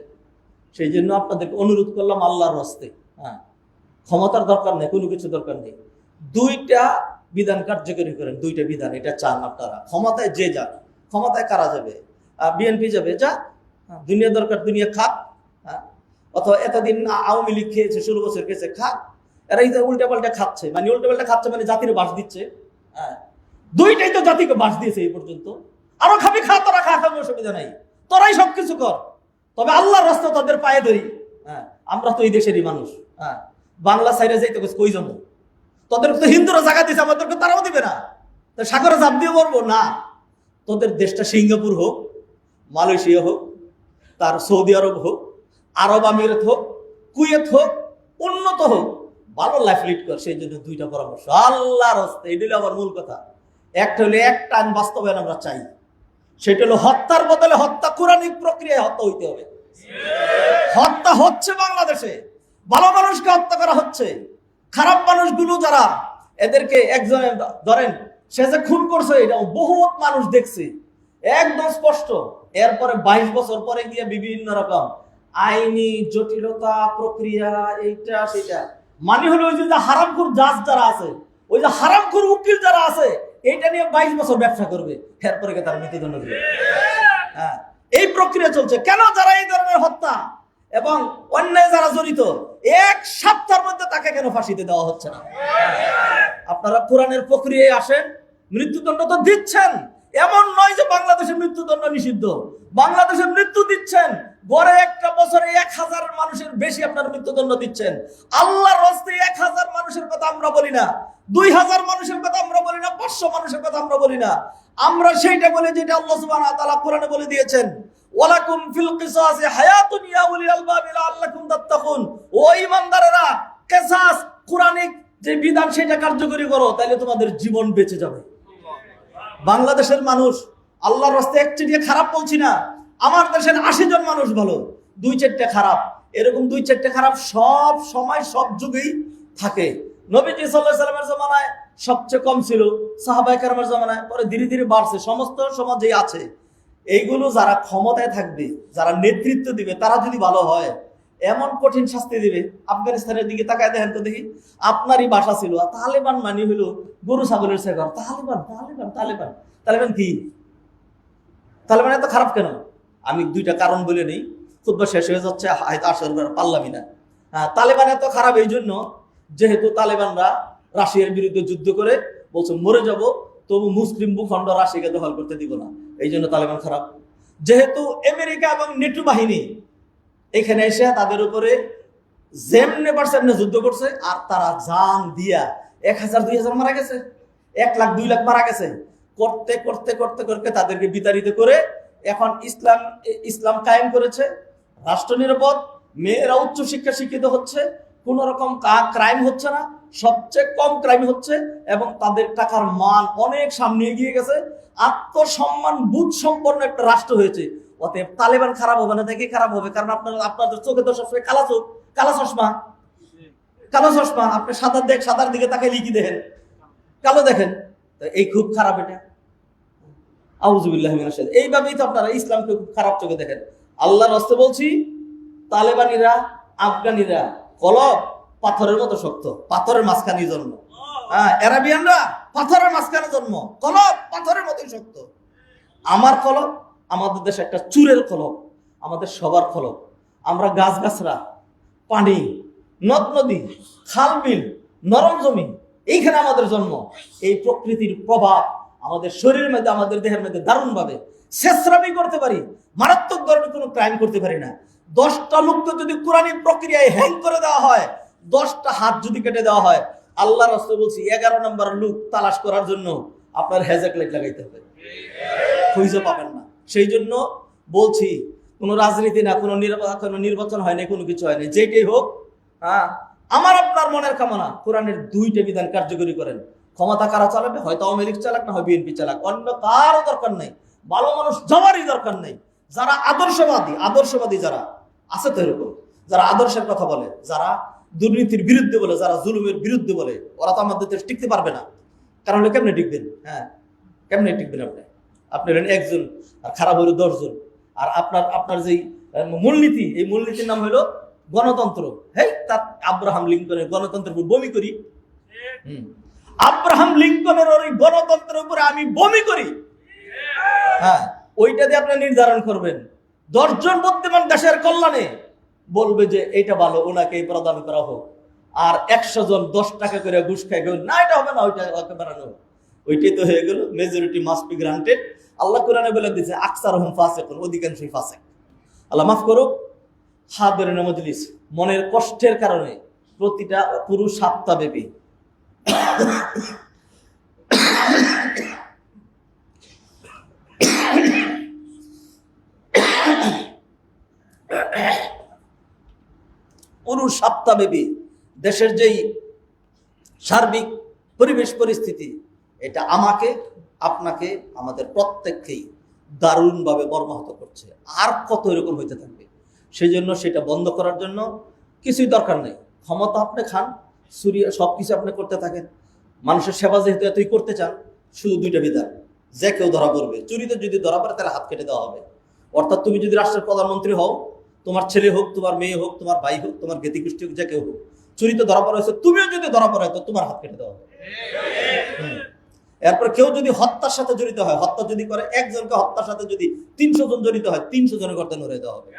সেই জন্য আপনাদেরকে অনুরোধ করলাম আল্লাহর হস্তে, ক্ষমতার দরকার নেই, কোনো কিছু দরকার নেই, 2টা বিধান কার্যকরী করেন। 2টা বিধান এটা চান আপনারা। ক্ষমতায় যে যান, ক্ষমতায় কারা যাবে? বিএনপি যাবে, যা, দুনিয়া দরকার, দুনিয়া খাক। অথবা এতদিন আওয়ামী লীগ খেয়েছে, 16 বছর খেয়েছে, খাক। এরা উল্টা পাল্টা খাচ্ছে, মানে উল্টা পাল্টা খাচ্ছে মানে জাতির বাস দিচ্ছে। 2টাই তো জাতিকে বাস দিয়েছে এই পর্যন্ত, আরো খাবি খা, তোরা খা, খাবি, অসুবিধা নাই, তোরাই সবকিছু কর, তবে আল্লাহর রাস্তা তাদের পায়ে ধরি। আমরা তো এই দেশেরই মানুষ, বাংলা সাইডে যাইতে কই যাবো? তোদের তো হিন্দুরা জায়গা দিচ্ছে, আমাদেরকে তারাও দিবে না, সাগরে চাপ দিয়ে বলবো না। তোদের দেশটা সিঙ্গাপুর হোক, মালয়েশিয়া হোক, তার সৌদি আরব হোক, আরব আমিরাত হোক, কুয়েত হোক, উন্নত হোক, ভালো লাইফ লিড কর। সেই জন্য 2টা পরামর্শ আল্লাহর হস্তে, এটা হলো আমার মূল কথা। একটা হলো, একটা আইন বাস্তবায়ন আমরা চাই, সেটা হলো হত্যার বদলে হত্যা, কোরআনিক প্রক্রিয়ায় হত্যা হইতে হবে। হত্যা হচ্ছে বাংলাদেশে, ভালো মানুষকে হত্যা করা হচ্ছে। খারাপ মানুষগুলো যারা, এদেরকে একজনে ধরেন, সে যে খুন করছে, এটা বহুত মানুষ দেখছে, একদম স্পষ্ট। এরপরে 22 বছর পরে গিয়ে বিভিন্ন রকম আইনি জটিলতা, প্রক্রিয়া, এইটা সেটা, মানে হলো ওই যে হারামখোর জাজ যারা আছে, ওই যে হারামখোর উকিল যারা আছে, এইটা নিয়ে 22 বছর ব্যবসা করবে, এরপরে তার মৃত্যুদণ্ড দেবে। এই প্রক্রিয়া চলছে। কেন? যারা এই ধরনের হত্যা এবং অন্যায় যারা জড়িত, 1 সপ্তাহের মধ্যে তাকে কেন ফাঁসিতে দেওয়া হচ্ছে না? আপনারা কোরআনের প্রক্রিয়ায় আসেন, মৃত্যুদণ্ড তো দিচ্ছেন, এমন নয় যে বাংলাদেশে মৃত্যুদণ্ড নিষিদ্ধ, বাংলাদেশে মৃত্যু দিচ্ছেন, গড়ে একটা বছরে 1000 মানুষের বেশি আপনার মৃত্যুদণ্ড দিচ্ছেন। আল্লাহর রাস্তে 1000 মানুষের কথা আমরা বলি না, 2000 মানুষের কথা আমরা বলি না, 500 মানুষের কথা আমরা বলি না, আমরা সেইটা বলি যেটা আল্লাহ সুবহানাহু ওয়া তাআলা কোরআনে বলে দিয়েছেন, ওয়ালাকুম ফিল কিসাসি হায়াতুন ইয়া উলিল আলবাব লাআল্লাকুম তাত্তাকুন। ও ঈমানদারেরা, কিসাস কোরআনিক যে বিধান সেটা কার্যকরী করো, তাহলে তোমাদের জীবন বেঁচে যাবে। বাংলাদেশের মানুষ, আল্লাহর রাস্তায় একচেটিয়া খারাপ বলছি না, আমার দেশের 80 জন মানুষ ভালো, 2-4টা খারাপ, এরকম 2-4টা খারাপ সব সময় সব যুগেই থাকে। নবীজি সাল্লাল্লাহু আলাইহি ওয়াসাল্লামের জামানায় সবচেয়ে কম ছিল, সাহাবায়ে কেরামের জামানায়, পরে ধীরে ধীরে বাড়ছে। সমস্ত সমাজেই আছে। এইগুলো যারা ক্ষমতায় থাকবে, যারা নেতৃত্ব দিবে, তারা যদি ভালো হয়, এমন কঠিন শাস্তি দিবে। আফগানিস্তানের দিকে তাকায় দেখেন তো দেখি, আপনারই বাসা ছিল, তালেবান মানে হলো গরু ছাগলের শেখর। তালেবান তালেবান তালেবান তালেবান কি? তালেবান এত খারাপ কেন? আমি 2টা কারণ বলে নেই, খুতবা শেষ হয়ে যাচ্ছে, হয়তো আসর পারলামই না। তালেবান এত খারাপ এই জন্য, যেহেতু তালেবানরা রাশিয়ার বিরুদ্ধে যুদ্ধ করে বলছে মরে যাব, তবু মুসলিম ভূখণ্ড রাশিয়াকে দখল করতে দিব না, এই জন্য তালেবান খারাপ। যেহেতু আমেরিকা এবং নেটো বাহিনী এখানে এসে তাদের উপরে যেমনে পারছে এমনি যুদ্ধ করছে, আর তারা জান দিয়া 1000-2000 মারা গেছে, 1 লাখ 2 লাখ মারা গেছে, করতে করতে করতে করতে তাদেরকে বিতাড়িত করে এখন ইসলাম কায়েম করেছে। রাষ্ট্র নিরাপদ, মেয়েরা উচ্চ শিক্ষা শিক্ষিত হচ্ছে, কোন রকম ক্রাইম হচ্ছে না, সবচেয়ে কম ক্রাইম হচ্ছে, এবং তাদের টাকার মান অনেক সামনে এগিয়ে গেছে, আত্মসম্মান বুধ সম্পন্ন একটা রাষ্ট্র হয়েছে। অতএব তালেবান খারাপ হবে না, দেখে খারাপ হবে, কারণ আপনাদের চোখে তো সবসময় কালা চোখ, কালা চশমা, কালো চশমা। আপনি সাদার দিকে তাকে লিখি দেখেন, কালো দেখেন, তো এই খুব খারাপ এটা। আউযুবিল্লাহি মিনাশ শাইতানির। এইভাবেই তো আপনারা ইসলামকে খুব খারাপ চোখে দেখেন। আল্লাহর রাস্তে বলছি, তালেবানিরা, আফগানিরা কলব পাথরের মতো শক্ত, পাথরের মাঝখানে জন্ম। আরাবিয়ানরা পাথরের মাঝখানে জন্ম, কলব পাথরের মতোই শক্ত। আমার কলব, আমাদের দেশে একটা চুরের কলব, আমাদের সবার কলব। আমরা গাছগাছরা, পানি, নদ নদী, খাল বিল, নরম জমি, এইখানে আমাদের জন্ম। এই প্রকৃতির প্রভাব আমাদের শরীরের মধ্যে, আমাদের দেহের মধ্যে দারুণ ভাবে শেষরামি করতে পারি, মারাত্মক ধরনের কোনো ক্রাইম করতে পারি না। 10টা লোককে যদি কোরআনী প্রক্রিয়ায় হ্যাং করে দেওয়া হয়, 10টা হাত যদি কেটে দেওয়া হয়, আল্লাহ রাসূল বলছি 11 নম্বর লোক তালাশ করার জন্য আপনার হেজাক লাইট লাগাইতে হবে, খুঁজে পাবেন না। সেই জন্য বলছি, কোনো রাজনীতি না, কোনো নির্বাচন হয় না, কোনো কিছু হয় না, যেটাই হোক, আমার আপনার মনের কামনা কোরআনের 2টা বিধান কার্যকরী করেন। ক্ষমতা কারা চালাবে? হয়তো আওয়ামী লীগ চালাক, না হয় বিএনপি চালাক, অন্য কারও দরকার নেই, ভালো মানুষ যাওয়ারই দরকার নেই। যারা আদর্শবাদী যারা আছে, তো এরকম যারা আদর্শের কথা বলে, যারা দুর্নীতির বিরুদ্ধে বলে, যারা জুলুমের বিরুদ্ধে বলে, ওরা তো আমাদের দেশে টিকতে পারবে না। কারণ কেমনে টিকবেন? কেমনে টিকবেন? আপনি হলেন একজন, আর খারাপ হলো 10 জন। আর আপনার যেই মূলনীতি, এই মূলনীতির নাম হলো গণতন্ত্র। তার আব্রাহাম লিঙ্কনের গণতন্ত্রের উপর বমি করি, আব্রাহাম লিঙ্কনের ওই গণতন্ত্রের উপরে আমি বমি করি। ওইটা দিয়ে আপনি নির্ধারণ করবেন। 10 জন বুদ্ধিমান দেশের কল্যাণে বলবে যে এটা ভালো, ওনাকে প্রদান করা হোক। আর 100 জন 10 টাকা করে ঘুষ খাই গেল, না এটা হবে না, ওইটা বানানো, ওইটাই তো হয়ে গেল মেজরিটি মাস্ট বি গ্রান্টেড। আল্লাহ কোরআনে বলে দিয়েছে আকসারহুম ফাসিকুন, অধিকাংশই ফাসিক। আল্লাহ মাফ করুক। হাদিরিন মজলিস, মনের কষ্টের কারণে প্রতিটা পুরো সপ্তাহব্যাপী দেশের যেই সার্বিক পরিবেশ পরিস্থিতি, এটা আমাকে, আপনাকে, আমাদের প্রত্যেককেই দারুণভাবে মর্মাহত করছে। আর কত এরকম হইতে থাকবে? সেই জন্য সেটা বন্ধ করার জন্য কিছুই দরকার নেই। ক্ষমতা আপনি খান, সবকিছু আপনি করতে থাকেন, মানুষের সেবা যেহেতু এতই করতে চান, শুধু 2টা বিধান, যে কেউ ধরা পড়বে, চুরিতে যদি ধরা পড়ে তাহলে হাত কেটে দেওয়া হবে। অর্থাৎ তুমি যদি রাষ্ট্রের প্রধানমন্ত্রী হও, তোমার ছেলে হোক, তোমার মেয়ে হোক, তোমার ভাই হোক, তোমার জ্ঞাতি গোষ্ঠী হোক, যে কেউ হোক, চুরিতে ধরা পড়া হয়েছে, তুমিও যদি ধরা পড়ে তো তোমার হাত কেটে দেওয়া হবে। এরপর কেউ যদি হত্যার সাথে জড়িত হয়, হত্যা যদি করে, একজনকে হত্যার সাথে যদি 300 জন জড়িত হয়, 300 জনের গর্তে নড়ে দেওয়া হবে।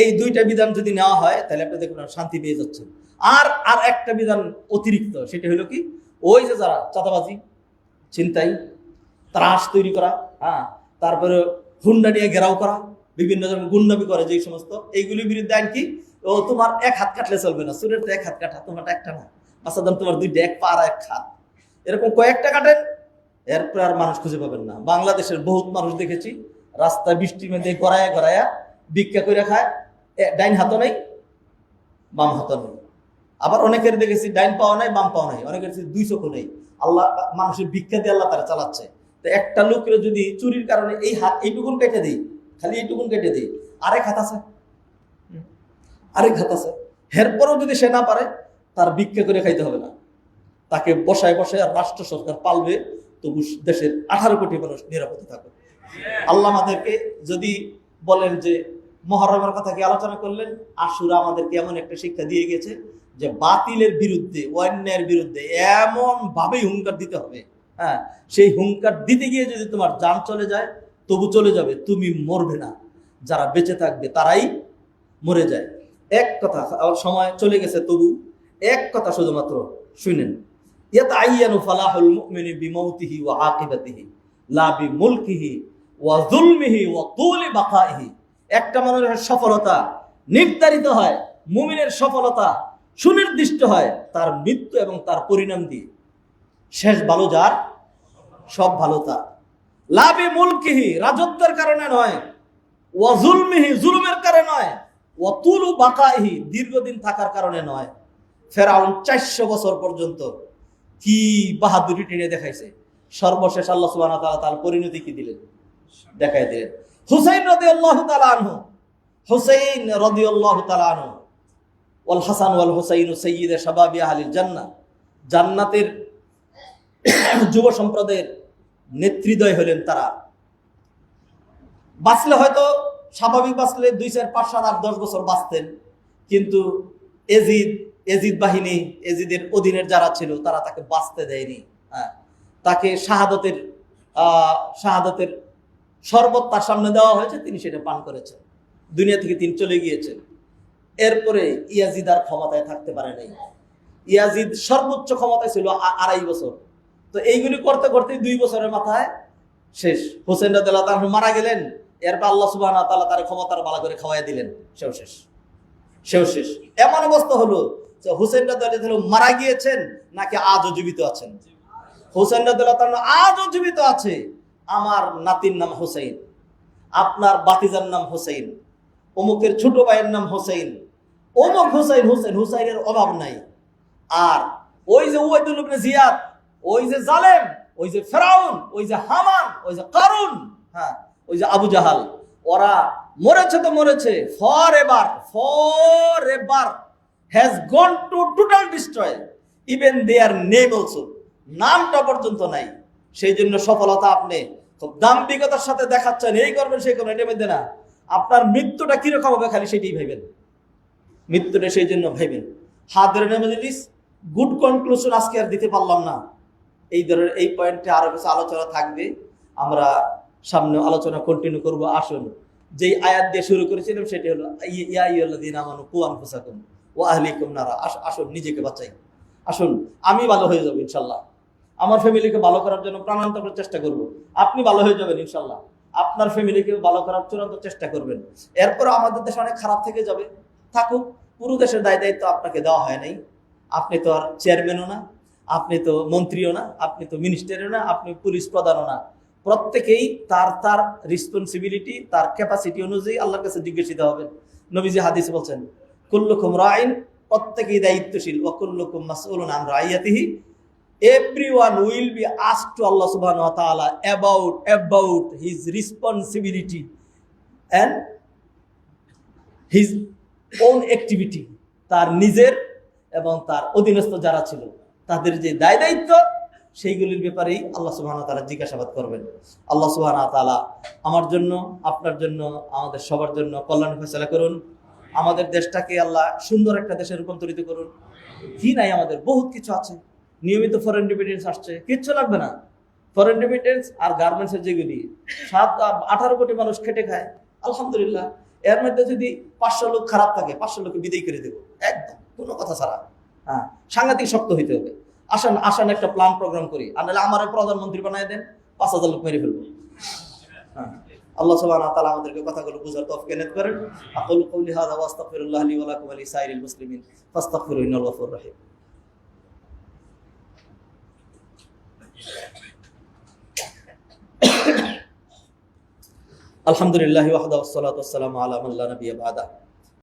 এই 2টা বিধান যদি নেওয়া হয়, তাহলে আপনি দেখুন শান্তি পেয়ে যাচ্ছেন। আর একটা বিধান অতিরিক্ত, সেটা হলো কি, ওই যে যারা চাঁদাবাজি, ছিনতাই, ত্রাস তৈরি করা, তারপরে হুন্ডা নিয়ে ঘেরাও করা, বিভিন্ন ধরনের গুন্ডামি করে, যে সমস্ত, এইগুলির বিরুদ্ধে আইন কি, ও তোমার 1 হাত কাটলে চলবে না, চুরের তো 1 হাত কাটা, তোমারটা একটা না, আচ্ছা তোমার 2টা, 1 পা আর 1 হাত, এরকম কয়েকটা কাটেন, এরপর আর মানুষ খুঁজে পাবেন না। বাংলাদেশের বহুত মানুষ দেখেছি রাস্তায় বৃষ্টির মধ্যে গড়ায়া ভিক্ষা করে খায়, ডাইন হাতও নেই, বাম হাতও নেই। আবার অনেকের দেখেছি ডাইন পাওয়া নাই, বাম পাওয়া নাই, অনেকের 2 চোখও নেই। আল্লাহ মানুষের ভিক্ষা দিয়ে আল্লাহ তারা চালাচ্ছে। তো একটা লোকের যদি চুরির কারণে এই হাত এইটুকুন কেটে দিই, খালি এইটুকুন কেটে দিই, আরেক হাত আছে, এরপরও যদি সে না পারে, তার ভিক্ষা করে খাইতে হবে না, তাকে বসায় আর রাষ্ট্র সরকার পালবে, তবু দেশের 18 কোটি মানুষ নিরাপদে থাকবে। আল্লাহ আমাদেরকে যদি বলেন যে মুহররমের কথা কি আলোচনা করলেন, আশুরা আমাদেরকে এমন একটা শিক্ষা দিয়ে গেছে যে বাতিলের বিরুদ্ধে, অন্যায়ের বিরুদ্ধে এমন ভাবেই হুঙ্কার দিতে হবে, সেই হুঙ্কার দিতে গিয়ে যদি তোমার জান চলে যায়, তবু চলে যাবে, তুমি মরবে না। যারা বেঁচে থাকবে তারাই মরে যায়। এক কথা, সময় চলে গেছে, তবু এক কথা শুধুমাত্র শুনেন, ইয়াতাআইয়ানু ফালাহুল মুমিনি বিমাউতিহি ওয়া আকিবাতিহি লা বিমুলকিহি ওয়া যুলমিহি ওয়া তুলি বাকাইহি। একটা মানুষের সফলতা নির্ধারিত হয়, মুমিনের সফলতা সুনির্দিষ্ট হয় তার মৃত্যু এবং তার পরিণাম দিয়ে। শেষ ভালো যার, সব ভালো তার। লা বিমুলকিহি, রাজত্বের কারণে নয়, ওয়া যুলমিহি, জুলুমের কারণে নয়, ওয়া তুলু বাকাইহি, দীর্ঘদিন থাকার কারণে নয়। ফেরাউন 400 বছর পর্যন্ত কি বাহাদুরি টেনে দেখাইছে, সর্বশেষ আল্লাহ সুবহানাহু ওয়া তাআলা তার পরিণতি কি দিলেন, দেখাই দিলেন। হুসাইন রাদিয়াল্লাহু তাআলা আনহু, হুসাইন রাদিয়াল্লাহু তাআলা আনহু ওয়াল হাসান ওয়াল হুসাইন সাইয়্যিদা শাবাবি আহলিল জান্নাহ, জান্নাতের যুব সম্প্রদায়ের নেতৃদয় হলেন তারা। বাঁচলে হয়তো স্বাভাবিক বাঁচলে 2, 4, 5, 7, 8, 10 বছর বাঁচতেন, কিন্তু এজিদ বাহিনী, এজিদের অধীনের যারা ছিল তারা তাকে বাঁচতে দেয়নি। হ্যাঁ, তাকে শাহাদাতের শরবত তার সামনে দেওয়া হয়েছে, তিনি সেটা পান করেছেন, দুনিয়া থেকে তিনি চলে গিয়েছেন। এরপরে ইয়াজিদ আর ক্ষমতায় থাকতে পারে নাই। ইয়াজিদ সর্বোচ্চ ক্ষমতায় ছিল 2.5 বছর। তো এইগুলি করতে করতে 2 বছরের মাথায় শেষ। হোসেন রাদিয়াল্লাহু তাআলা মারা গেলেন, এরপর আল্লাহ সুবহানাহু ওয়া তাআলা তার ক্ষমতার বালা করে খাওয়াই দিলেন, সেও শেষ। এমন অবস্থা হলো যে হোসেন রাদিয়াল্লাহু তাআলা মারা গিয়েছেন নাকি আজও জীবিত আছেন। হোসেন রাদিয়াল্লাহু তাআলা আজও জীবিত আছে। আমার নাতির নাম হোসেন, আপনার বাতিজার নাম হোসেন, অমুকের ছোট ভাইয়ের নাম হোসেন, অমুক হোসেন, হুসাইনের অভাব নাই। আর ওই যে উবাইদুল ইবনে জিয়াদ, ওই যে জালেম, ওই যে ফেরাউন, ওই যে হামান, ওই যে কারুন, হ্যাঁ, ওই যে আবু জাহাল, ওরা মরেছে তো মরেছে, for ever has gone to total destroy, even there name also, নামটা পর্যন্ত নাই। সেই জন্য সফলতা আপনি খুব দাম্ভিকতার সাথে দেখাচ্ছেন, এই করবেন সেই করবেন, এটার মধ্যে না। আপনার মৃত্যুটা কিরকম হবে খালি সেটাই ভাইবেন, মৃত্যুটা সেই জন্য ভাইবেন। হাদিরিন মাজলিস, গুড কনক্লুশন আজকে আর দিতে পারলাম না। এই ধরনের এই পয়েন্টে আরো কিছু আলোচনা থাকবে, আমরা সামনে আলোচনা কন্টিনিউ করব। আসুন, যেই আয়াত দিয়ে শুরু করেছিলাম সেটি হলো ইয়া আইয়ুহাল্লাযীনা আমানু কু আনফুসাকুম ওয়া আহলিকুম নারা। আসুন নিজেকে বাঁচাই, আসুন আমি ভালো হয়ে যাব ইনশাআল্লাহ, আমার ফ্যামিলিকে ভালো করার জন্য প্রাণান্তর চেষ্টা করব। আপনি ভালো হয়ে যাবেন ইনশাআল্লাহ, আপনার ফ্যামিলিকে ভালো করার চূড়ান্ত চেষ্টা করবেন। এরপর আমাদের দেশ অনেক খারাপ থেকে যাবে, থাকুক, পুরো দেশের দায়িত্ব আপনাকে দেওয়া হয় নাই। আপনি তো আর চেয়ারম্যানও না, আপনি তো মন্ত্রীও না, আপনি তো মিনিস্টারও না, আপনি পুলিশ প্রধানও না। প্রত্যেকেই তার রেসপন্সিবিলিটি, তার ক্যাপাসিটি অনুযায়ী আল্লাহর কাছে জিজ্ঞাসিত হবেন। নবীজি হাদিসে বলছেন, কুল্লুকুম রাইন, প্রত্যেকেই দায়িত্বশীল, ওয়া কুল্লুকুম মাসউলুন আন রাইয়াতিহি, everyone will be asked to Allah subhanahu wa ta'ala about his responsibility and his own activity, তার নিজের এবং তার অধীনস্থ যারা ছিল তাদের যে দায়িত্ব সেইগুলির ব্যাপারেই আল্লাহ সুবহানাহু ওয়া তাআলা জিজ্ঞাসাবাদ করবেন। আল্লাহ সুবহানাহু ওয়া তাআলা আমার জন্য, আপনার জন্য, আমাদের সবার জন্য কল্যাণ ফয়সালা করুন। আমাদের দেশটাকে আল্লাহ সুন্দর একটা দেশে রূপান্তরিত করুন। কি নাই আমাদের, বহুত কিছু আছে। নিয়মিত ফরেন রেমিটেন্স আসছে, কিচ্ছু লাগবে না। ফরেন রেমিটেন্স আর গার্মেন্টসের যেগুলি 18 কোটি মানুষ খেটে খায়, আলহামদুলিল্লাহ। এর মধ্যে যদি 500 লোক খারাপ থাকে, 500 লোককে বিদায় করে দেবো একদম, কোনো কথা ছাড়া। হ্যাঁ, সাংঘাতিক শক্ত হইতে হবে। আসেন একটা প্ল্যান প্রোগ্রাম করি, আর নাহলে আমার প্রধানমন্ত্রী বানায় দেন, 5000 লোক মেরে ফেলবো। হ্যাঁ, আল্লাহ সুবহানাহু ওয়া তাআলা আমাদেরকে কথাগুলো বুঝার তৌফিক এনায়েত করেন। আকুলু কওলি হাযা ওয়া আস্তাগফিরুল্লাহ লি ওয়া লাকুম ওয়া লিসাইরিল মুসলিমিন ফাস্তাগফিরুহু ইন্নাহু গফুরুর রহিম। আলহামদুলিল্লাহি ওয়াহদাহু ওয়াসসালাতু ওয়াসসালামু আলা মান লা নাবিয়্যা বা'দা।